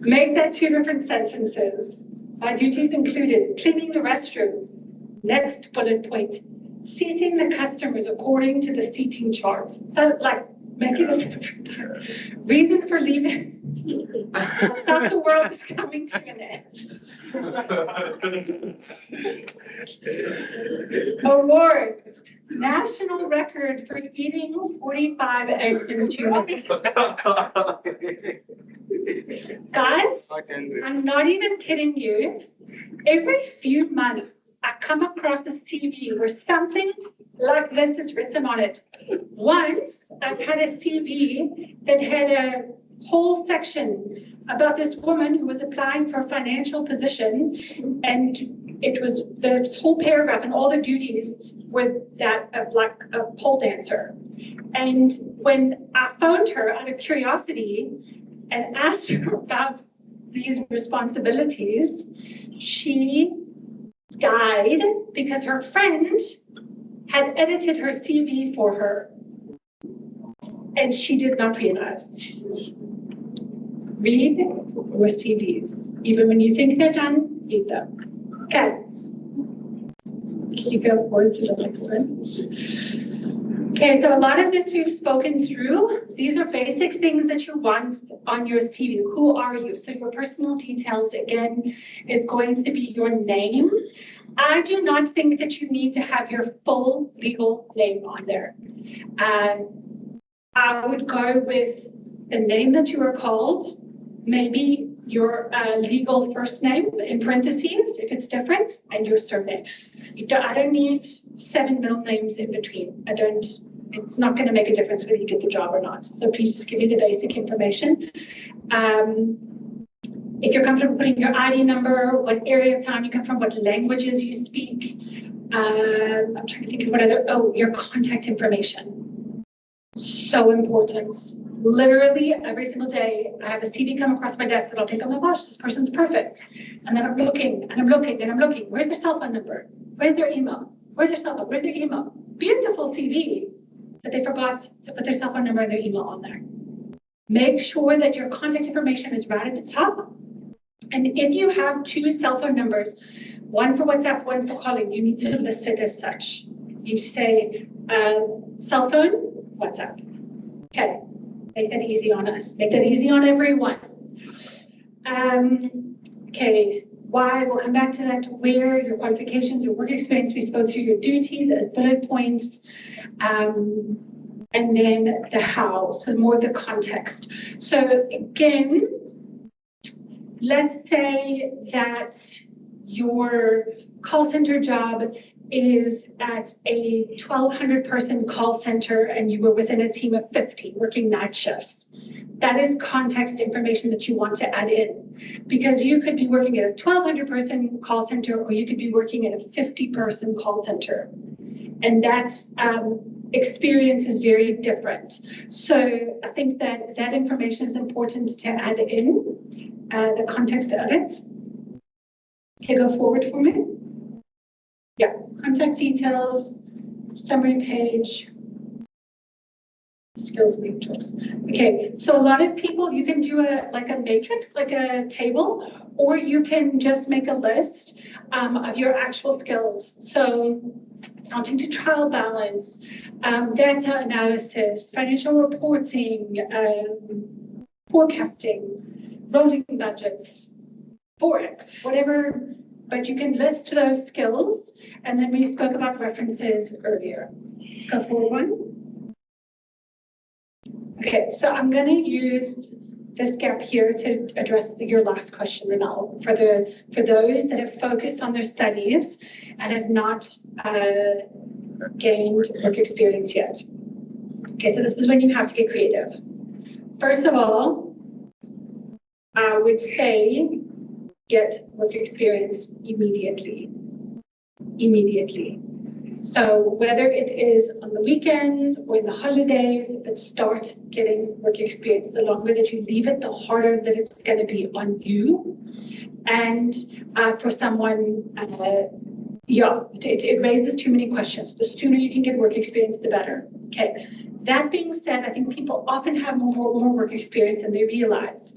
Make that 2 different sentences. My duties included cleaning the restrooms. Next bullet point, seating the customers according to the seating chart. So, like, make it a reason for leaving. I thought the world was coming to an end. Award. National record for eating 45 eggs in 2 minutes. Guys, I'm not even kidding you. Every few months, I come across this CV where something like this is written on it. Once, I've had a CV that had a whole section about this woman who was applying for a financial position, and it was this whole paragraph and all the duties with that of like a pole dancer. And when I phoned her out of curiosity and asked her about these responsibilities, she died because her friend had edited her CV for her and she did not realize. Read your CVs. Even when you think they're done, read them. Okay. Can you go forward to the next one? Okay, so a lot of this we've spoken through. These are basic things that you want on your CV. Who are you? So your personal details, again, is going to be your name. I do not think that you need to have your full legal name on there. I would go with the name that you are called, maybe your legal first name in parentheses, if it's different, and your surname. I don't need 7 middle names in between. It's not going to make a difference whether you get the job or not. So please just give me the basic information. If you're comfortable putting your ID number, what area of town you come from, what languages you speak. I'm trying to think of what other, your contact information. So important. Literally every single day, I have a CV come across my desk that I'll think, oh my gosh, this person's perfect. And then I'm looking and I'm looking and I'm looking. Where's their cell phone number? Where's their email? Where's their cell phone? Where's their email? Beautiful CV, but they forgot to put their cell phone number and their email on there. Make sure that your contact information is right at the top. And if you have 2 cell phone numbers, one for WhatsApp, one for calling, you need to list it as such. You say cell phone, WhatsApp. Okay. Make that easy on us. Make that easy on everyone. Okay, why? We'll come back to that. Where, your qualifications, your work experience. We spoke through your duties as bullet points. And then the how, so more the context. So again, let's say that your call center job is at a 1,200 person call center and you were within a team of 50 working night shifts. That is context information that you want to add in, because you could be working at a 1,200 person call center or you could be working at a 50 person call center. And that experience is very different. So I think that that information is important to add in the context of it. Okay, go forward for me. Yeah, contact details, summary page, skills matrix. Okay, so a lot of people, you can do a matrix, like a table, or you can just make a list of your actual skills. So accounting to trial balance, data analysis, financial reporting, forecasting, rolling budgets, Forex, whatever, but you can list those skills. And then we spoke about references earlier. Let's go forward one. Okay, so I'm going to use this gap here to address your last question, Renal, for those that have focused on their studies and have not gained work experience yet. Okay, so this is when you have to get creative. First of all, I would say get work experience immediately. So whether it is on the weekends or in the holidays, but start getting work experience. The longer that you leave it, the harder that it's going to be on you. And for someone, it raises too many questions. The sooner you can get work experience, the better. Okay. That being said, I think people often have more work experience than they realize.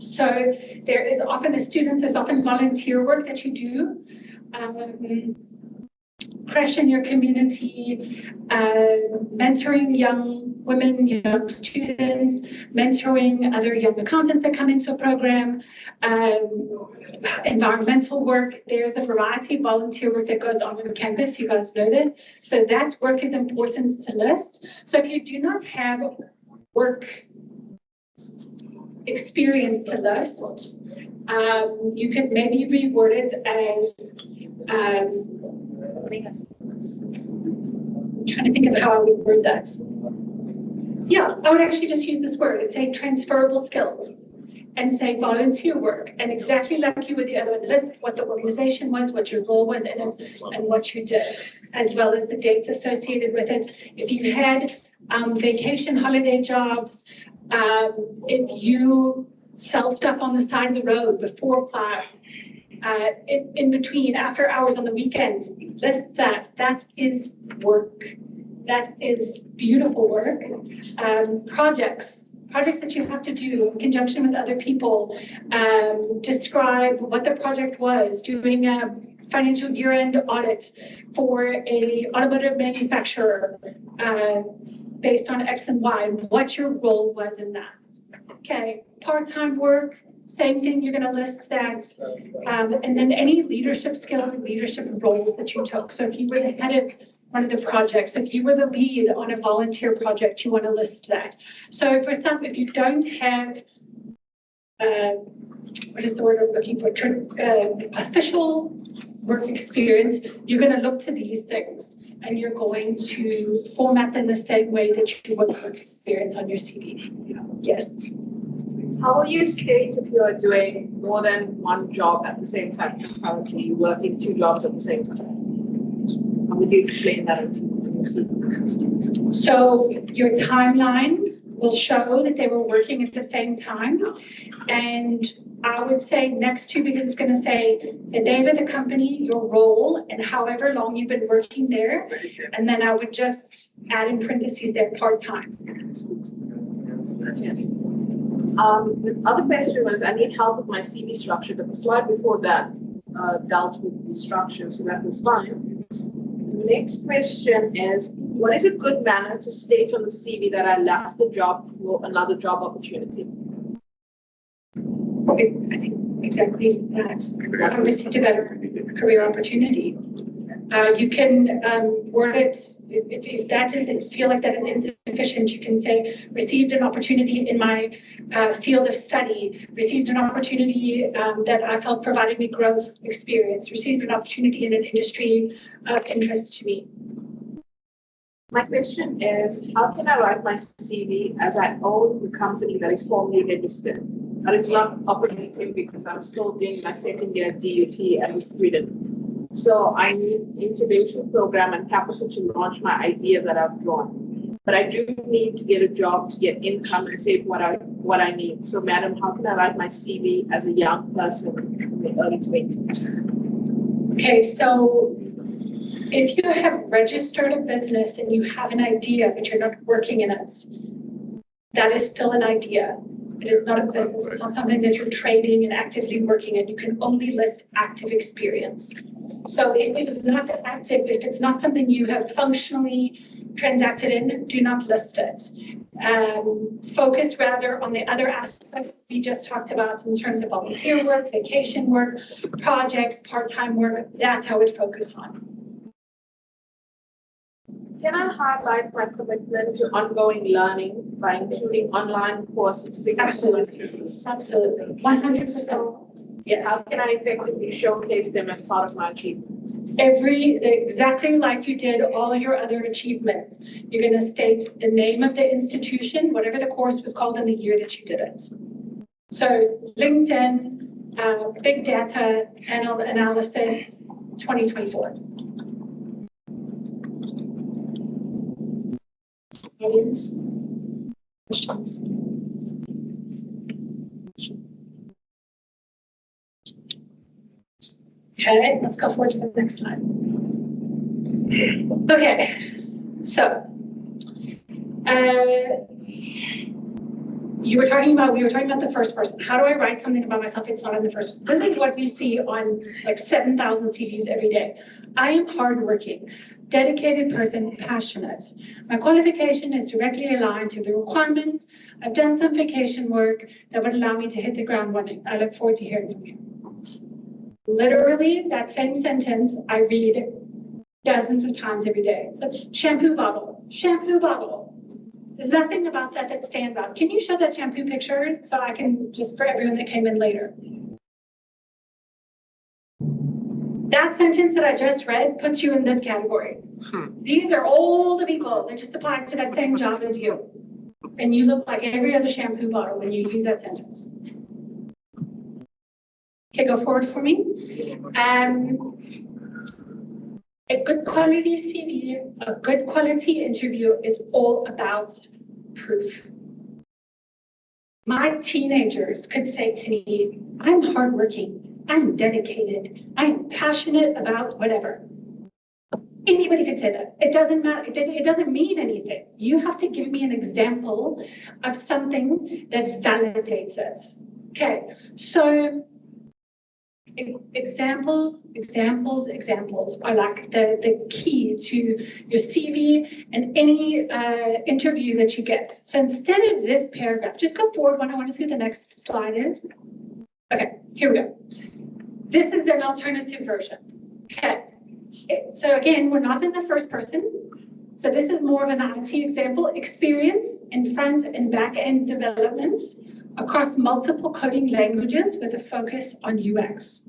So there is often there's often volunteer work that you do. Crash in your community, mentoring young women, young students, mentoring other young accountants that come into a program, environmental work. There's a variety of volunteer work that goes on campus. You guys know that. So that work is important to list. So if you do not have work experience to list, you could maybe reword it as I'm trying to think of how I would word that. Yeah, I would actually just use this word. It's a transferable skills. and say volunteer work, and exactly like you with the other one, list what the organization was, what your role was in it, and what you did, as well as the dates associated with it. If you've had vacation holiday jobs, if you sell stuff on the side of the road before class, in between, after hours on the weekends, list that. That is work. That is beautiful work. Projects that you have to do in conjunction with other people. Describe what the project was, doing a financial year-end audit for a automotive manufacturer based on X and Y, what your role was in that. Okay, part-time work, same thing, you're gonna list that. And then any leadership skill or leadership role that you took. So if you were the head of one of the projects, if you were the lead on a volunteer project, you want to list that. So for some, if you don't have, what is the word I'm looking for? Official work experience, you're going to look to these things and you're going to format them the same way that you would work experience on your CV. Yes. How will you state if you are doing more than one job at the same time? Currently, you're working 2 jobs at the same time. How would you explain that? So your timelines will show that they were working at the same time. And I would say next to, because it's going to say the name of the company, your role, and however long you've been working there. And then I would just add in parentheses there part-time. The other question was, I need help with my CV structure, but the slide before that dealt with the structure, so that was fine. Next question is, what is a good manner to state on the CV that I left the job for another job opportunity? I think exactly that. I received a better career opportunity. You can word it, if that didn't feel like that is insufficient, you can say, received an opportunity in my field of study, received an opportunity that I felt provided me growth experience, received an opportunity in an industry of interest to me. My question is, how can I write my CV as I own the company that is formally registered, but it's not operating because I'm still doing my second year DUT as a student? So I need incubation program and capital to launch my idea that I've drawn. But I do need to get a job to get income and save what I need. So madam, how can I write my CV as a young person in the early 20s? Okay, so if you have registered a business and you have an idea, but you're not working in it, that is still an idea. It is not a business. It's not something that you're trading and actively working in. You can only list active experience. So if it is not active, if it's not something you have functionally transacted in, do not list it. Focus rather on the other aspects we just talked about in terms of volunteer work, vacation work, projects, part-time work. That's how it focus on. Can I highlight my commitment to ongoing learning by including online course certifications? Absolutely. 100%. Yes. How can I effectively showcase them as part of my achievements? Exactly like you did all your other achievements. You're going to state the name of the institution, whatever the course was called, and the year that you did it. So LinkedIn, big data analysis, 2024. Audience questions? Okay, let's go forward to the next slide. Okay, so we were talking about the first person. How do I write something about myself? It's not in the first person. This is what we see on like 7,000 CVs every day. I am hardworking, dedicated person, passionate. My qualification is directly aligned to the requirements. I've done some vacation work that would allow me to hit the ground running. I look forward to hearing from you. Literally, that same sentence I read dozens of times every day. So shampoo bottle, shampoo bottle. There's nothing about that that stands out. Can you show that shampoo picture so I can, just for everyone that came in later? That sentence that I just read puts you in this category. These are all the people that just applied to that same job as you. And you look like every other shampoo bottle when you use that sentence. Okay, go forward for me. A good quality CV, a good quality interview is all about proof. My teenagers could say to me, I'm hardworking, I'm dedicated, I'm passionate about whatever. Anybody could say that. It doesn't matter. It doesn't mean anything. You have to give me an example of something that validates it. Okay, so examples are like the key to your CV and any interview that you get. So instead of this paragraph, just go forward one. I want to see what the next slide is. Okay, here we go. This is an alternative version. Okay, so again, we're not in the first person. So this is more of an IT example, experience in front and back end developments across multiple coding languages with a focus on UX.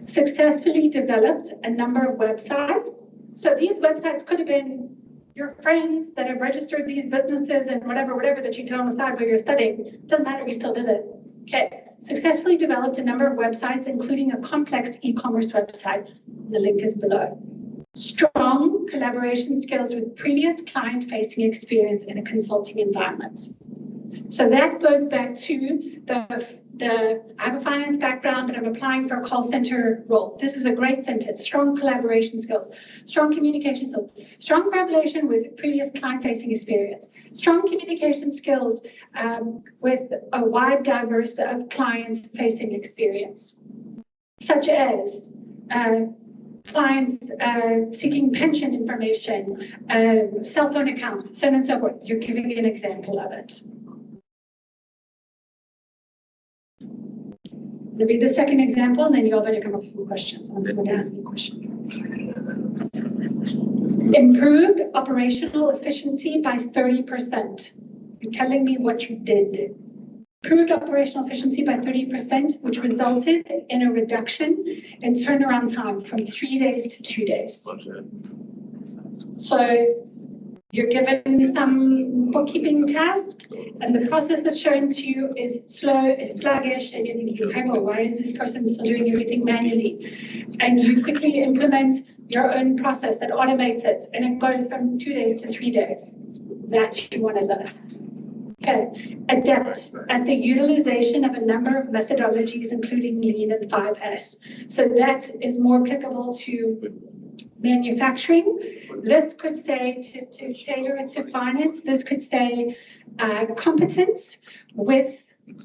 Successfully developed a number of websites. So these websites could have been your friends that have registered these businesses and whatever that you did on the side where you're studying. Doesn't matter, you still did it. Okay. Successfully developed a number of websites, including a complex e-commerce website. The link is below. Strong collaboration skills with previous client-facing experience in a consulting environment. So that goes back to I have a finance background, but I'm applying for a call center role. This is a great sentence. Strong collaboration skills, strong communication skills, strong collaboration with previous client-facing experience, strong communication skills with a wide diverse of client-facing experience, such as clients seeking pension information, cell phone accounts, so on and so forth. You're giving an example of it. I'll read the second example, and then you all better come up with some questions. I'm going to ask me a question. Improved operational efficiency by 30%. You're telling me what you did. Improved operational efficiency by 30%, which resulted in a reduction in turnaround time from 3 days to 2 days. So you're given some bookkeeping task, and the process that's shown to you is slow, it's sluggish, and you're thinking, okay, well, why is this person still doing everything manually? And you quickly implement your own process that automates it, and it goes from 2 days to 3 days. That you want to lift. Okay, adept at the utilization of a number of methodologies, including Lean and 5S. So that is more applicable to manufacturing. This could say, to tailor it to finance, this could say competence with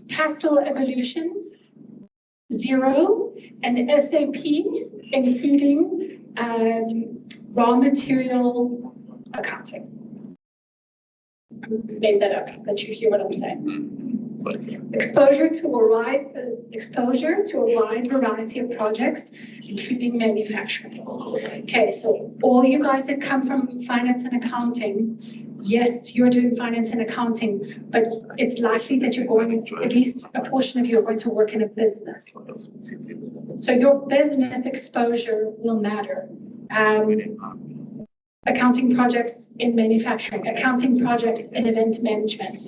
pastel evolutions, 0, and SAP, including raw material accounting. I made that up, but you hear what I'm saying. Exposure to a wide variety of projects, including manufacturing. Okay, so all you guys that come from finance and accounting, yes, you're doing finance and accounting, but it's likely that you're going, at least a portion of you are going to work in a business. So your business exposure will matter. Accounting projects in manufacturing, accounting projects in event management,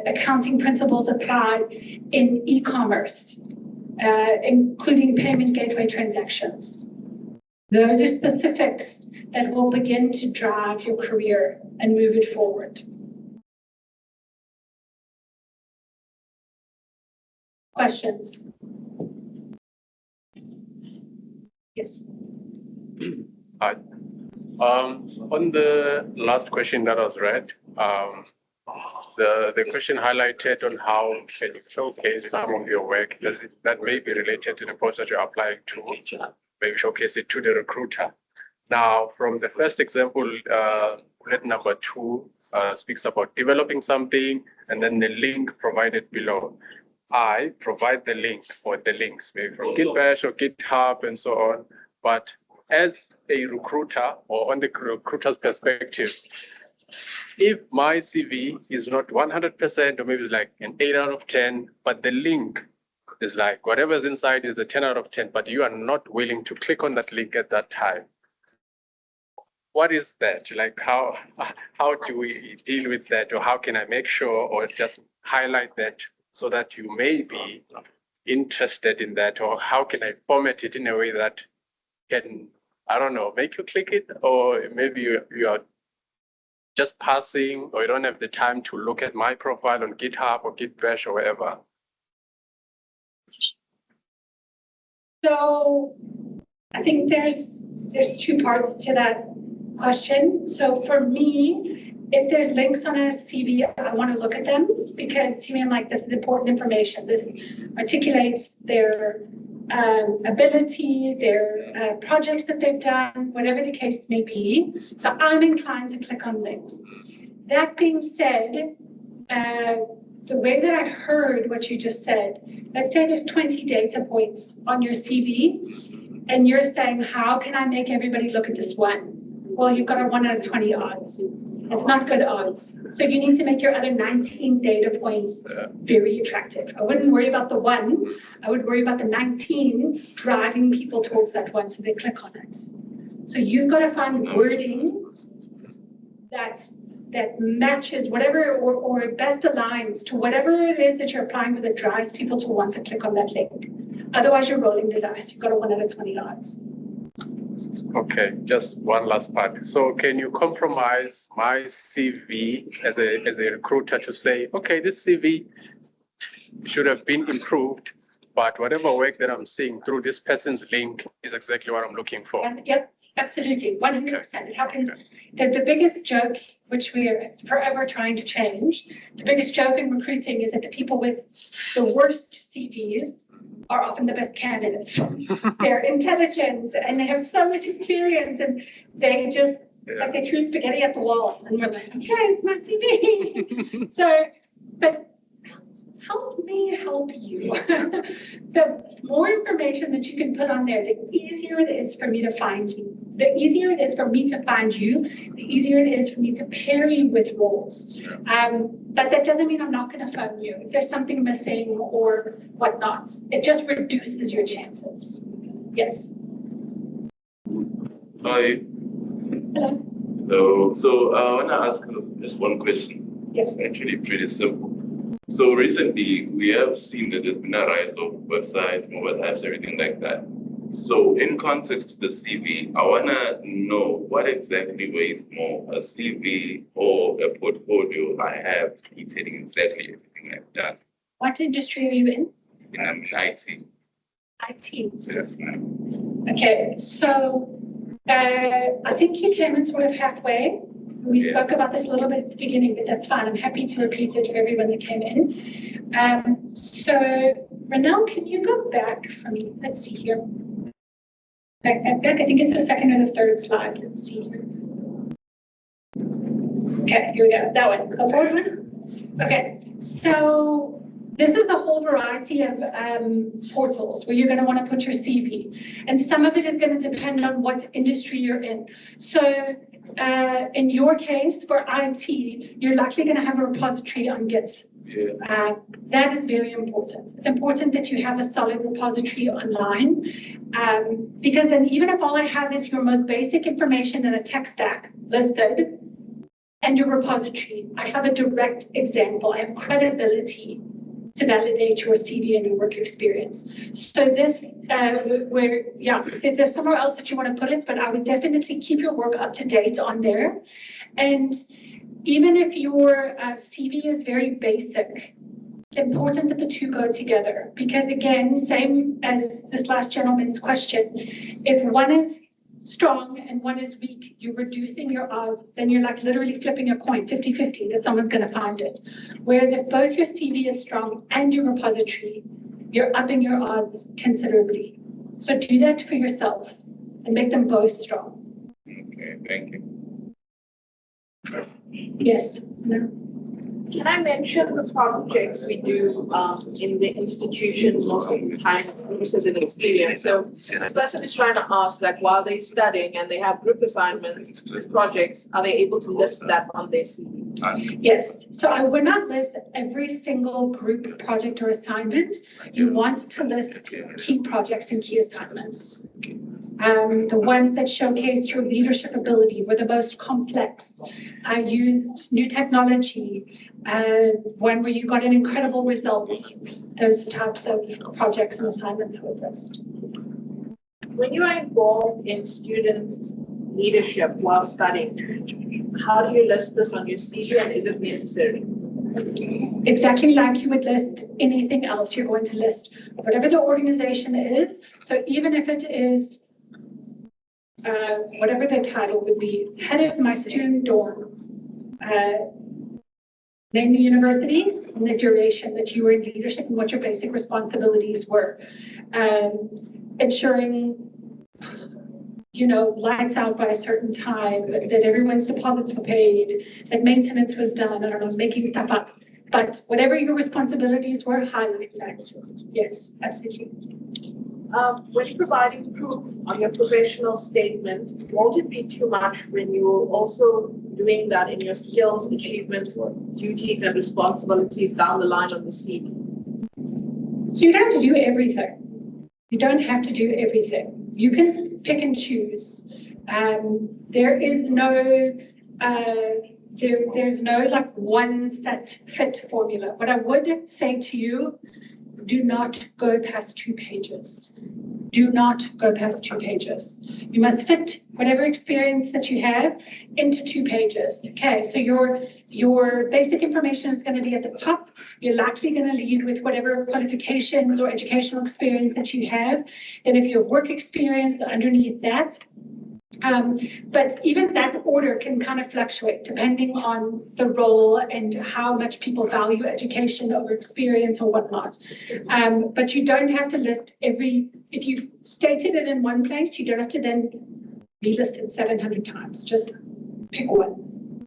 accounting principles applied in e-commerce, including payment gateway transactions. Those are specifics that will begin to drive your career and move it forward. Questions? Yes. Hi. On the last question that was read, the question highlighted on how you showcase some of your work that may be related to the post that you're applying to, maybe showcase it to the recruiter. Now, from the first example, bullet number 2 speaks about developing something, and then the link provided below. I provide the link for the links, maybe from GitBash or GitHub and so on, but as a recruiter or on the recruiter's perspective, if my CV is not 100% or maybe it's like an 8 out of 10, but the link is like whatever's inside is a 10 out of 10, but you are not willing to click on that link at that time. What is that? Like how do we deal with that, or how can I make sure or just highlight that so that you may be interested in that, or how can I format it in a way that can, I don't know, make you click it, or maybe you are just passing, or you don't have the time to look at my profile on GitHub or Gitbash or wherever. So I think there's two parts to that question. So for me, if there's links on a CV, I want to look at them because to me, I'm like, this is important information. This articulates their ability, their projects that they've done, whatever the case may be. So I'm inclined to click on links. That being said, the way that I heard what you just said, let's say there's 20 data points on your CV, and you're saying, how can I make everybody look at this one? Well, you've got a 1 out of 20 odds. It's not good odds. So you need to make your other 19 data points very attractive. I wouldn't worry about the one. I would worry about the 19 driving people towards that one so they click on it. So you've got to find wording that matches whatever or best aligns to whatever it is that you're applying that drives people to want to click on that link. Otherwise, you're rolling the dice. You've got a 1 out of 20 odds. Okay, just one last part. So can you compromise my CV as a recruiter to say, okay, this CV should have been improved, but whatever work that I'm seeing through this person's link is exactly what I'm looking for. Yep, absolutely, 100%. It happens. The biggest joke, which we are forever trying to change, the biggest joke in recruiting is that the people with the worst CVs are often the best candidates. They're intelligent and they have so much experience and they just, it's like they threw spaghetti at the wall and we're like, okay, it's my CV. So, but help me help you. The more information that you can put on there, the easier it is for me to find you. The easier it is for me to find you, the easier it is for me to pair you with roles. But that doesn't mean I'm not going to phone you if there's something missing or whatnot. It just reduces your chances. Yes. Hi. Hello. So I want to ask just one question. Yes. It's actually pretty simple. So recently we have seen that there's been a rise of websites, mobile apps, everything like that. So in context to the CV, I want to know what exactly weighs more, a CV or a portfolio I have detailing exactly everything I've done. What industry are you in? In IT. IT. So that's Okay, so I think you came in sort of halfway. We spoke about this a little bit at the beginning, but that's fine. I'm happy to repeat it for everyone that came in. So Renelle, can you go back for me? Let's see here. Back. I think it's the second or the third slide. Let's see here. Okay, here we go. That one. Go forward. Okay, so this is a whole variety of portals where you're going to want to put your CV. And some of it is going to depend on what industry you're in. So in your case, for IT, you're likely going to have a repository on Git. Yeah. That is very important. It's important that you have a solid repository online because then even if all I have is your most basic information in a tech stack listed and your repository, I have a direct example. I have credibility to validate your CV and your work experience. So this, if there's somewhere else that you want to put it, but I would definitely keep your work up to date on there. And even if your CV is very basic, it's important that the two go together because again, same as this last gentleman's question, if one is strong and one is weak, you're reducing your odds, then you're like literally flipping a coin, 50-50, that someone's going to find it. Whereas if both your CV is strong and your repository, you're upping your odds considerably. So do that for yourself and make them both strong. Okay, thank you. Yes. No. Can I mention the projects we do in the institution most of the time versus an experience? So this person is trying to ask, like, while they're studying and they have group assignments, these projects, are they able to list that on their CV? Yes, so I would not list every single group project or assignment. You want to list key projects and key assignments. The ones that showcased your leadership ability were the most complex. I used new technology, one where you got an incredible result. Those types of projects and assignments I would list. When you are involved in student leadership while studying, how do you list this on your CV and is it necessary? Exactly like you would list anything else, you're going to list whatever the organization is. So even if it is, whatever the title would be, head of my student dorm, name the university and the duration that you were in leadership and what your basic responsibilities were. Ensuring, you know, lights out by a certain time, that everyone's deposits were paid, that maintenance was done, I don't know, making stuff up. But whatever your responsibilities were, highlight that. Yes, absolutely. When providing proof on your professional statement, won't it be too much when you're also doing that in your skills, achievements, duties, and responsibilities down the line on the CV? So you don't have to do everything. You don't have to do everything. You can pick and choose. There is no, there's no like one set fit formula. What I would say to you, do not go past 2 pages. Do not go past 2 pages. You must fit whatever experience that you have into 2 pages. Okay, so your basic information is going to be at the top. You're likely going to lead with whatever qualifications or educational experience that you have. Then if you have work experience underneath that, but even that order can kind of fluctuate depending on the role and how much people value education over experience or whatnot. But you don't have to list every, if you've stated it in one place, you don't have to then relist it 700 times. Just pick one.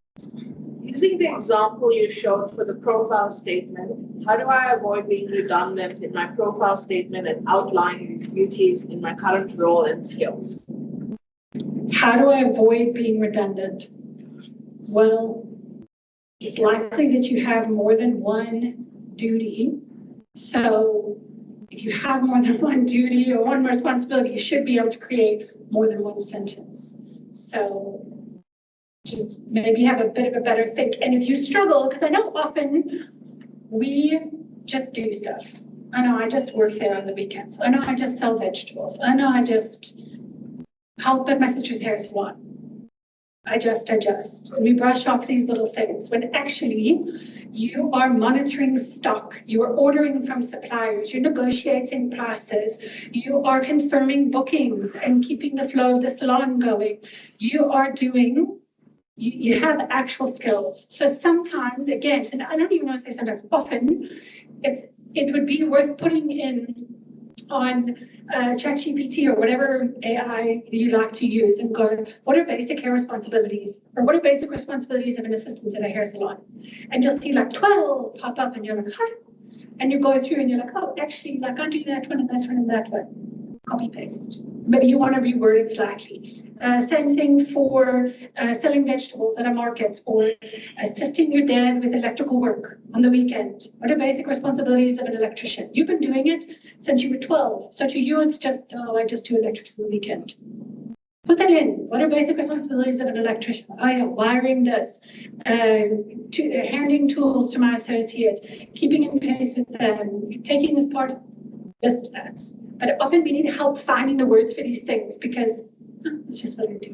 Using the example you showed for the profile statement, how do I avoid being redundant in my profile statement and outlining duties in my current role and skills? How do I avoid being redundant? Well, it's likely that you have more than one duty. So if you have more than one duty or one responsibility, you should be able to create more than one sentence. So just maybe have a bit of a better think. And if you struggle, because I know often we just do stuff. I know I just work there on the weekends. I know I just sell vegetables. I know I just help at my sister's hair salon. I just adjust. And we brush off these little things when actually you are monitoring stock, you are ordering from suppliers, you're negotiating prices, you are confirming bookings and keeping the flow of the salon going. You are doing, you have actual skills. So sometimes, again, and I don't even want to say sometimes, often, it would be worth putting in on ChatGPT or whatever AI you like to use and go, what are basic hair responsibilities? Or what are basic responsibilities of an assistant at a hair salon? And you'll see like 12 pop up and you're like, hi. And you go through and you're like, oh, actually, like I do that one and that one and that one. Copy paste. Maybe you want to reword it slightly. Same thing for selling vegetables at a market or assisting your dad with electrical work on the weekend. What are basic responsibilities of an electrician? You've been doing it since you were 12. So to you, it's just, oh, I just do electrics on the weekend. Put that in. What are basic responsibilities of an electrician? Oh yeah, wiring this, handing tools to my associate, keeping in pace with them, taking this part, list that. But often we need help finding the words for these things because it's just what I do.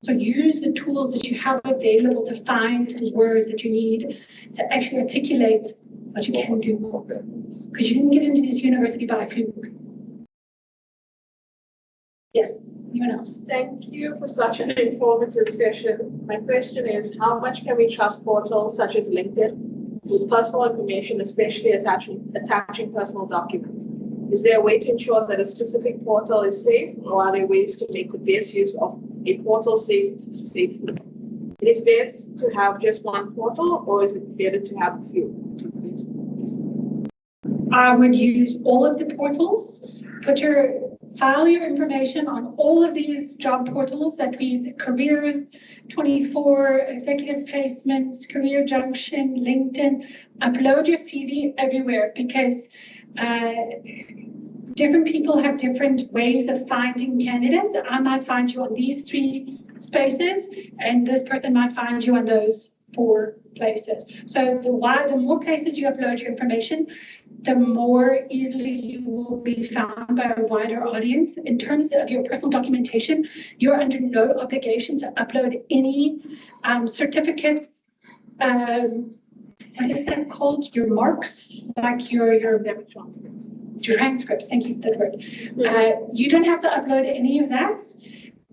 So use the tools that you have available to find the words that you need to actually articulate what you can do. Because you didn't get into this university by fluke. Yes, anyone else? Thank you for such an informative session. My question is, how much can we trust portals such as LinkedIn with personal information, especially attaching personal documents? Is there a way to ensure that a specific portal is safe, or are there ways to make the best use of a portal safely? It is best to have just one portal, or is it better to have a few? I would use all of the portals. Put your File your information on all of these job portals that we, Careers, 24, Executive Placements, Career Junction, LinkedIn. Upload your CV everywhere because different people have different ways of finding candidates. I might find you on these 3 spaces, and this person might find you on those 4 places. So the more places you upload your information, the more easily you will be found by a wider audience. In terms of your personal documentation, you're under no obligation to upload any certificates. What is that called? Your marks, like your transcripts. Thank you for that word. You don't have to upload any of that.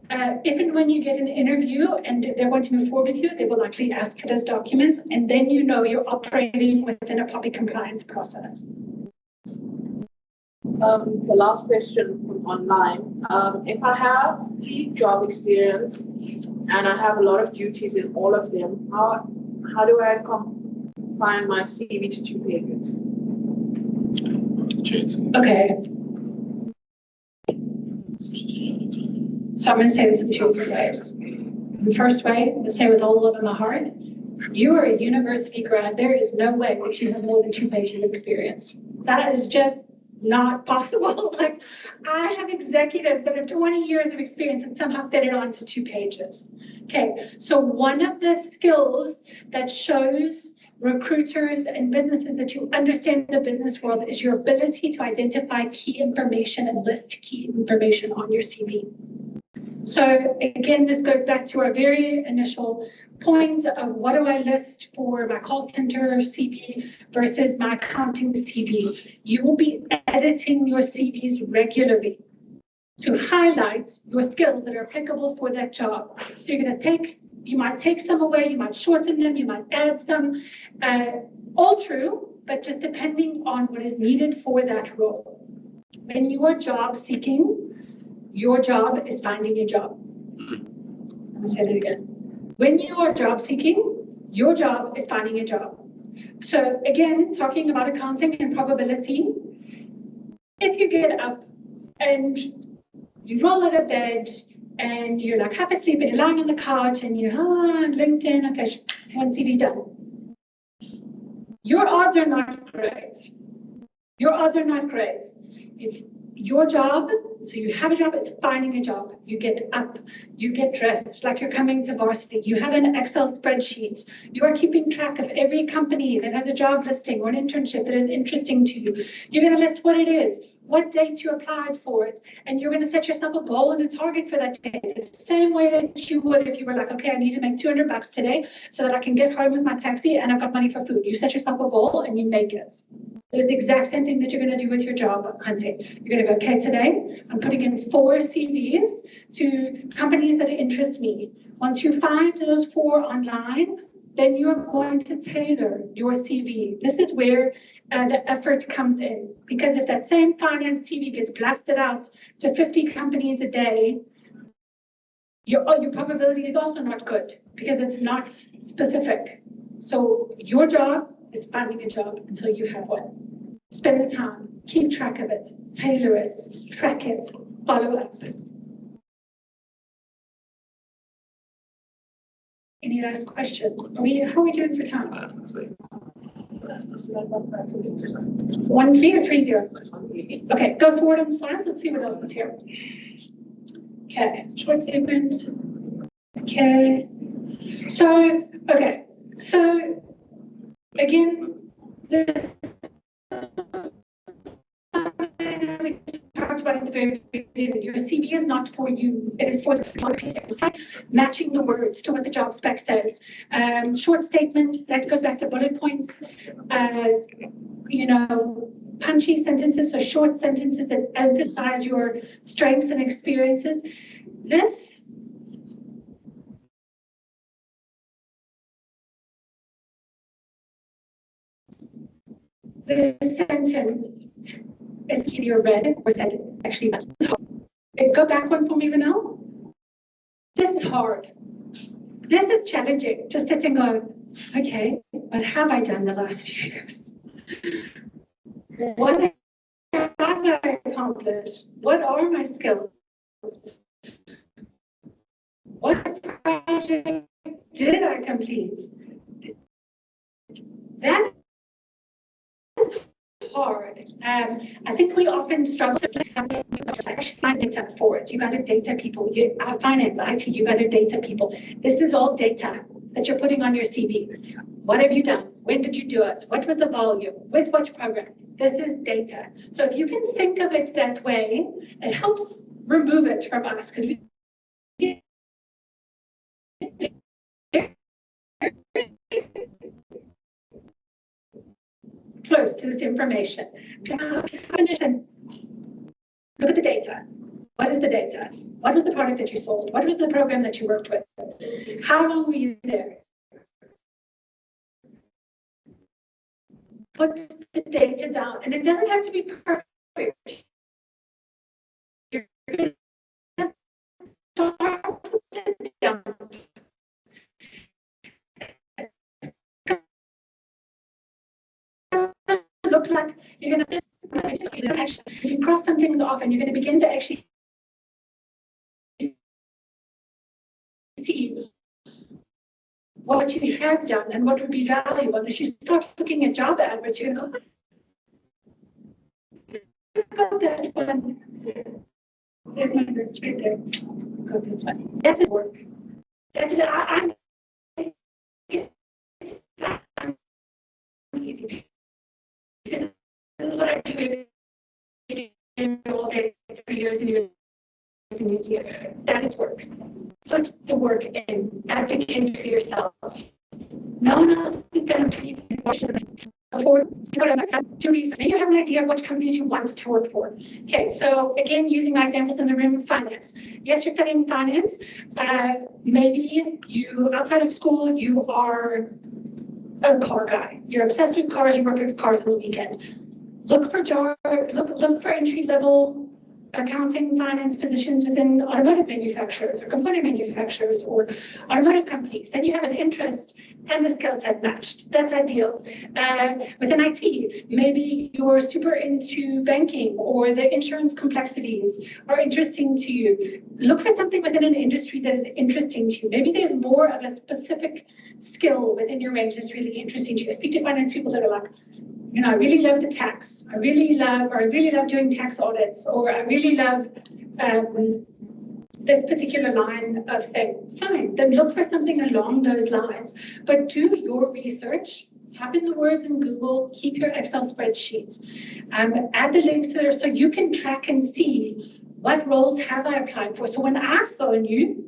If and when you get an interview and they're going to move forward with you, they will likely ask for those documents, and then you know you're operating within a public compliance process. The last question from online. If I have 3 job experience and I have a lot of duties in all of them, how do I confine my CV to 2 pages? Okay. So I'm going to say this in 2 different ways. The first way, I'm going to say with all of my heart, you are a university grad. There is no way that you have more than 2 pages of experience. That is just not possible. Like, I have executives that have 20 years of experience and somehow fit it onto 2 pages. Okay, so one of the skills that shows recruiters and businesses that you understand the business world is your ability to identify key information and list key information on your CV. So again, this goes back to our very initial point of what do I list for my call center CV versus my accounting CV. You will be editing your CVs regularly to highlight your skills that are applicable for that job. So you're going to you might take some away, you might shorten them, you might add some, all true, but just depending on what is needed for that role. When you are job seeking, your job is finding a job. I'm going to say that again. When you are job seeking, your job is finding a job. So again, talking about accounting and probability, if you get up and you roll out of bed and you're like half asleep and you're lying on the couch and you're on LinkedIn, okay, 1 CV done. Your odds are not great. Your odds are not great. If your job, so you have a job, it's finding a job. You get up, you get dressed like you're coming to varsity. You have an Excel spreadsheet. You are keeping track of every company that has a job listing or an internship that is interesting to you. You're going to list what it is, what date you applied for it, and you're going to set yourself a goal and a target for that date. The same way that you would if you were like, okay, I need to make $200 today so that I can get home with my taxi and I've got money for food. You set yourself a goal and you make it. It's the exact same thing that you're going to do with your job hunting. You're going to go, okay, today I'm putting in 4 CVs to companies that interest me. Once you find those 4 online, then you're going to tailor your CV. This is where the effort comes in. Because if that same finance CV gets blasted out to 50 companies a day, your probability is also not good because it's not specific. So your job is finding a job until you have one. Spend the time, keep track of it, tailor it, track it, follow up. Any last questions? How are we doing for time? 1-3 or 3-0? Okay, go forward on the slides. Let's see what else is here. Okay, short statement. Okay. So again, this we talked about at the very beginning. Your CV is not for you. It is for the people. Matching the words to what the job spec says. Short statements, that goes back to bullet points. Punchy sentences, so short sentences that emphasize your strengths and experiences. This sentence is easier read or said. Actually, that's hard. Go back one for me, Renelle. This is hard. This is challenging. Just sit and go, okay, what have I done the last few years? What have I have I accomplished? What are my skills? What project did I complete? That is hard. I think we often struggle to actually find data for it. You guys are data people. Finance, IT, you guys are data people. This is all data that you're putting on your CV. What have you done? When did you do it? What was the volume? With which program? This is data. So if you can think of it that way, it helps remove it from us because we close to this information. Look at the data. What is the data? What was the product that you sold? What was the program that you worked with? How long were you there? Put the data down, and it doesn't have to be perfect. You're going to start with it down. Look like you're going to if you cross some things off and you're going to begin to actually see what you have done and what would be valuable. And as you start looking at job adverts, you're going to go, that one. There's my list right there. Go this one. That's his work. That's it. I'm easy. This is what I do all day, 3 years and years and years. That is work. Put the work in. Advocate for yourself. No one else is going to be afford to research. Maybe you have an idea of which companies you want to work for. Okay, so again, using my examples in the room, finance. Yes, you're studying finance. Maybe you, outside of school, you are a car guy. You're obsessed with cars. You work with cars on the weekend. Look for entry-level accounting, finance positions within automotive manufacturers or component manufacturers or automotive companies. Then you have an interest and the skill set matched. That's ideal. Within IT, maybe you're super into banking or the insurance complexities are interesting to you. Look for something within an industry that is interesting to you. Maybe there's more of a specific skill within your range that's really interesting to you. I speak to finance people that are like, you know, I really love the tax. I really love doing tax audits, or I really love this particular line of thing. Fine, then look for something along those lines. But do your research, type in the words in Google, keep your Excel spreadsheets, add the links to there so you can track and see what roles have I applied for. So when I phone you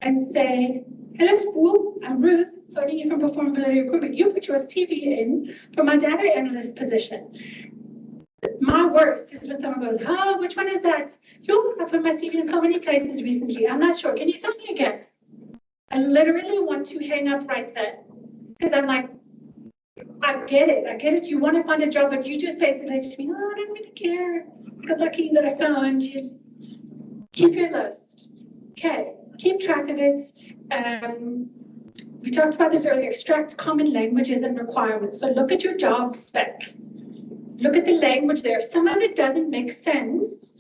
and say, hello school, I'm Ruth, phoning you from Performability Recruitment. You put your CV in for my data analyst position. My worst is when someone goes, oh, which one is that? I put my CV in so many places recently. I'm not sure. Can you tell me again? I literally want to hang up right then. Because I'm like, I get it. I get it. You want to find a job, but you just basically to me, oh, I don't really care. I'm lucky that I found you. Keep your list. Okay. Keep track of it. We talked about this earlier, extract common languages and requirements. So look at your job spec. Look at the language there. Some of it doesn't make sense.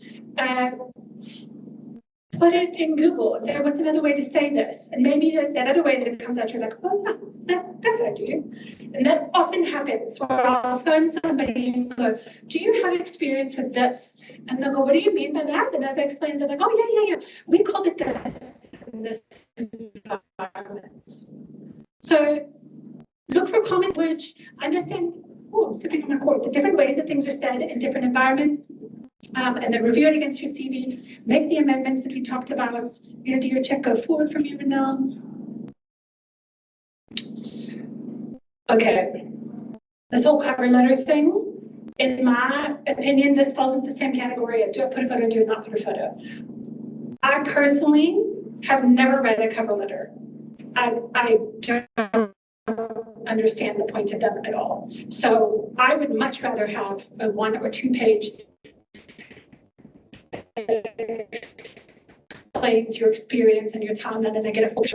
Put it in Google and say, what's another way to say this? And maybe that other way that it comes out, you're like, oh, that's what I do. And that often happens where I'll phone somebody and goes, do you have experience with this? And they'll go, what do you mean by that? And as I explain, they're like, oh, yeah. We called it this in this environment. So look for common language, understand, I'm stepping on my cord, the different ways that things are said in different environments, and then review it against your CV, make the amendments that we talked about, do your check, go forward from here now. Okay, this whole cover letter thing, in my opinion, this falls into the same category as do I put a photo, do I not put a photo. I personally have never read a cover letter. I don't understand the point of them at all. So I would much rather have a 1 or 2 page explains your experience and your time, and then I get a full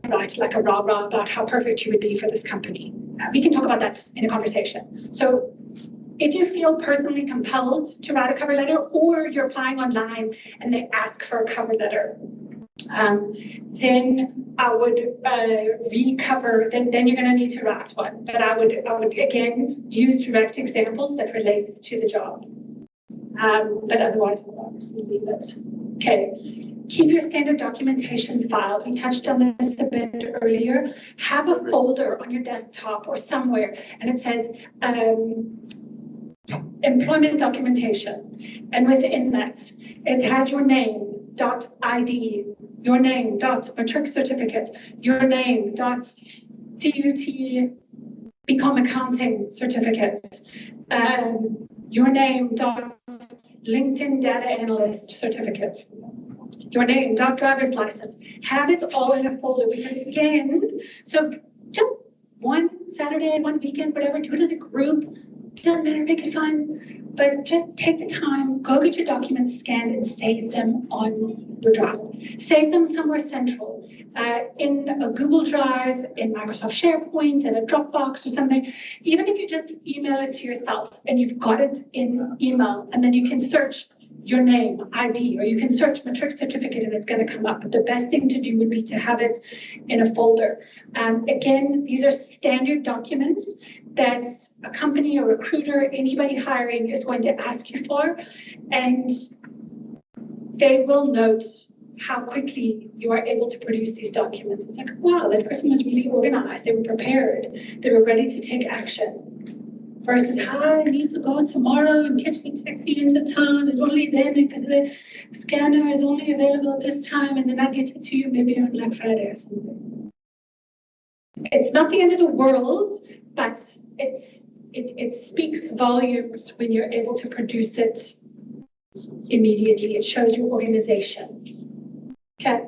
write like a rah-rah about how perfect you would be for this company. We can talk about that in a conversation. So if you feel personally compelled to write a cover letter, or you're applying online and they ask for a cover letter, then I would recover, then you're gonna need to write one. But I would again use direct examples that relate to the job. But otherwise, we'll obviously leave it. Okay, keep your standard documentation filed. We touched on this a bit earlier. Have a folder on your desktop or somewhere, and it says employment documentation. And within that, it has your name, .id, your name, .matric certificate, your name, .dut become accounting certificate, your name, LinkedIn data analyst certificate, your name, driver's license. Have it all in a folder, because again, so just one Saturday, one weekend, whatever, do it as a group. Doesn't matter, make it fun, but just take the time, go get your documents scanned and save them on your drive. Save them somewhere central, in a Google Drive, in Microsoft SharePoint, in a Dropbox or something. Even if you just email it to yourself and you've got it in email, and then you can search your name, ID, or you can search matric certificate and it's going to come up. But the best thing to do would be to have it in a folder. Again, these are standard documents that a company, a recruiter, anybody hiring is going to ask you for, and they will note how quickly you are able to produce these documents. It's like, wow, that person was really organized. They were prepared. They were ready to take action. Versus, I need to go tomorrow and catch the taxi into town, and only then because the scanner is only available at this time, and then I get it to you maybe on Black Friday or something. It's not the end of the world, but it speaks volumes when you're able to produce it immediately. It shows your organization. Okay.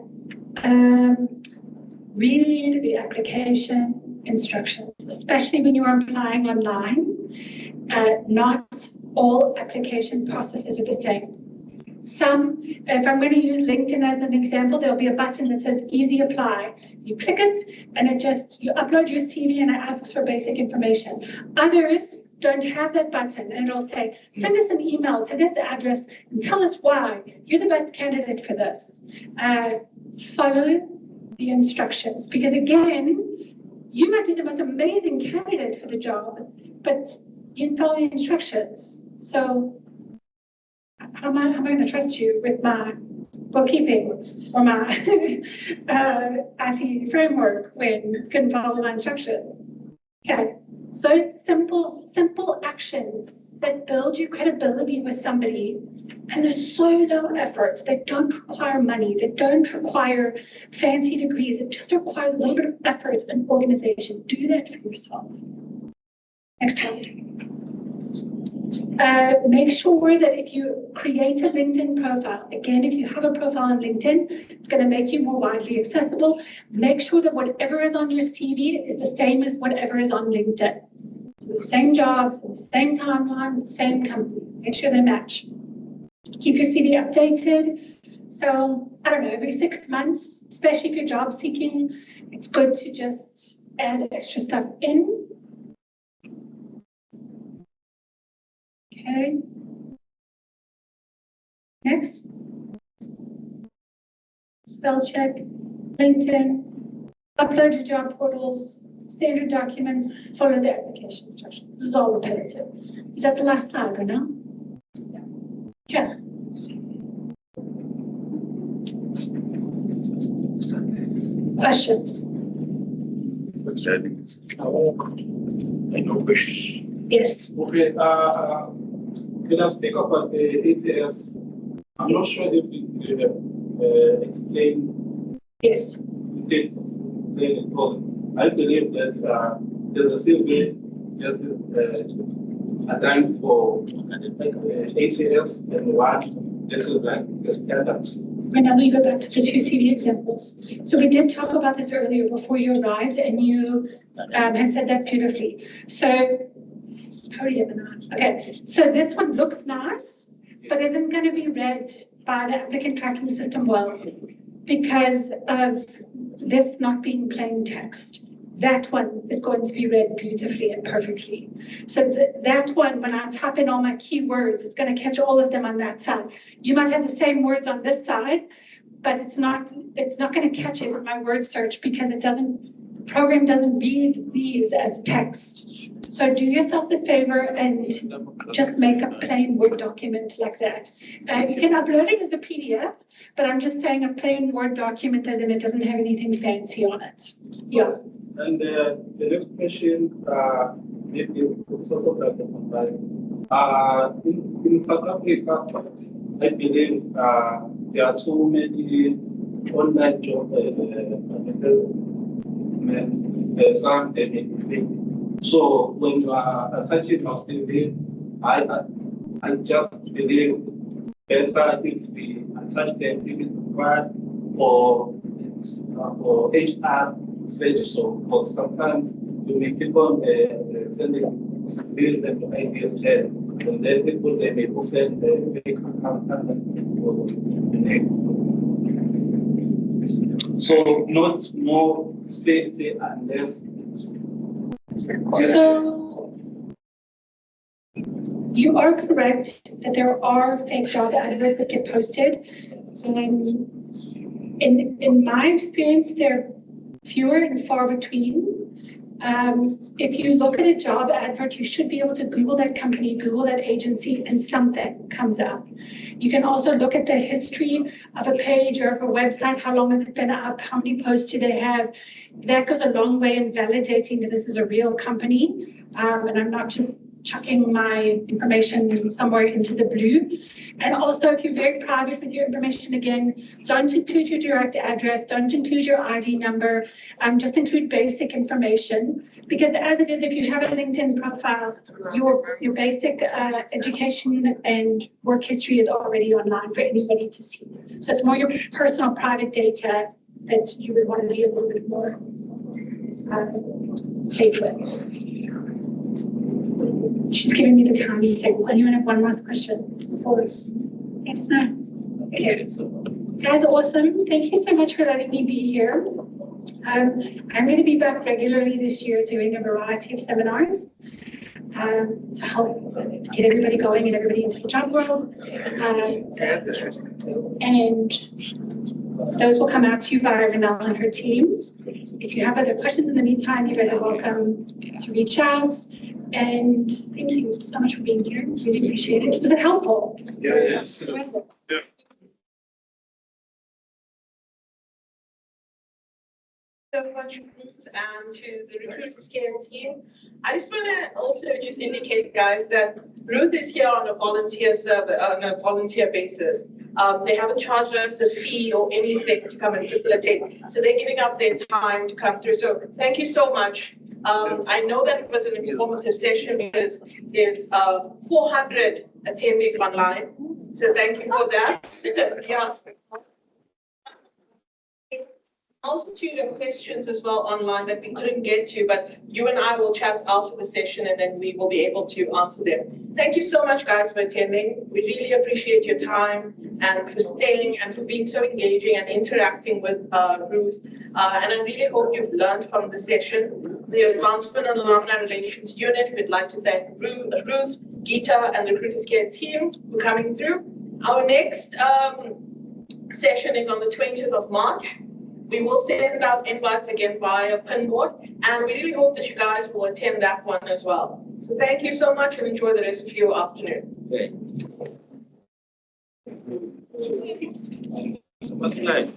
Read the application instructions, especially when you're applying online. Not all application processes are the same. Some, if I'm going to use LinkedIn as an example, there'll be a button that says easy apply. You click it and you upload your CV and it asks for basic information. Others don't have that button, and it'll say, send us an email to this address and tell us why you're the best candidate for this. Follow the instructions, because again, you might be the most amazing candidate for the job, but you didn't follow the instructions. So how am I going to trust you with my bookkeeping or my IT framework when you couldn't follow my instructions? Okay, so those simple actions that build your credibility with somebody, and they're so low effort. They don't require money. They don't require fancy degrees. It just requires a little bit of effort and organization. Do that for yourself. Next slide. Make sure that if you create a LinkedIn profile, again, if you have a profile on LinkedIn, it's going to make you more widely accessible. Make sure that whatever is on your CV is the same as whatever is on LinkedIn. So the same jobs, the same timeline, the same company. Make sure they match. Keep your CV updated. So, I don't know, every 6 months, especially if you're job seeking, it's good to just add extra stuff in. Okay. Next. Spell check, LinkedIn, upload your job portals, standard documents, follow the application instructions. This is all repetitive. Is that the last slide or no? Yeah. Okay. Questions? No questions. Yes. Okay, can I speak about the ATS? I'm not sure if you explain. Yes. This. I believe that there's a survey just done for ATS and one just like the standards. And now we go back to the two CV examples. So we did talk about this earlier before you arrived, and you have said that beautifully. So, okay, so this one looks nice, but isn't going to be read by the applicant tracking system well because of this not being plain text. that one is going to be read beautifully and perfectly. So that one, when I type in all my keywords, it's going to catch all of them on that side. You might have the same words on this side, but it's not going to catch it with my word search because the program doesn't read these as text. So do yourself a favor and just make a plain Word document like that. You can upload it as a PDF, but I'm just saying a plain Word document as in it doesn't have anything fancy on it. Yeah. And the next question, maybe it's also like in South Africa, I believe there are so many online job exams and everything. So when you are searching for CV, I just believe better if we search them if it's required for HR search. So because sometimes you may keep on sending CVs and ideas there, and then people they may open the fake account. So not more safety unless So you are correct that there are fake job adverts that get posted. In my experience, they're fewer and far between. If you look at a job advert, you should be able to Google that company, Google that agency, and something comes up. You can also look at the history of a page or of a website. How long has it been up? How many posts do they have? That goes a long way in validating that this is a real company. And I'm not just chucking my information somewhere into the blue. And also, if you're very private with your information, again, don't include your direct address, don't include your ID number, just include basic information. Because as it is, if you have a LinkedIn profile, your basic education and work history is already online for anybody to see. So it's more your personal private data that you would want to be a little bit more safe with. She's giving me the time. Anyone have one last question? Yes, no. Okay. That's awesome. Thank you so much for letting me be here. I'm going to be back regularly this year doing a variety of seminars to help get everybody going and everybody into the job world. And those will come out to you by Renelle and her team. If you have other questions in the meantime, you guys are welcome to reach out. And thank you so much for being here. Really appreciate it. Was it helpful? Yes. Yeah. So much, Ruth, and to the Recruiters Care team. I just want to also just indicate, guys, that Ruth is here on a volunteer basis. They haven't charged us a fee or anything to come and facilitate. So they're giving up their time to come through. So thank you so much. I know that it was an informative session because there's 400 attendees online. So thank you for that. Yeah. Multitude of questions as well online that we couldn't get to, but you and I will chat after the session and then we will be able to answer them. Thank you so much, guys, for attending. We really appreciate your time and for staying and for being so engaging and interacting with Ruth. And I really hope you've learned from the session. The Advancement and Alumni Relations Unit, we'd like to thank Ruth, Gita, and the Recruiters Care team for coming through. Our next session is on the 20th of March. We will send out invites again via Pinboard, and we really hope that you guys will attend that one as well. So thank you so much and enjoy the rest of your afternoon. What's like?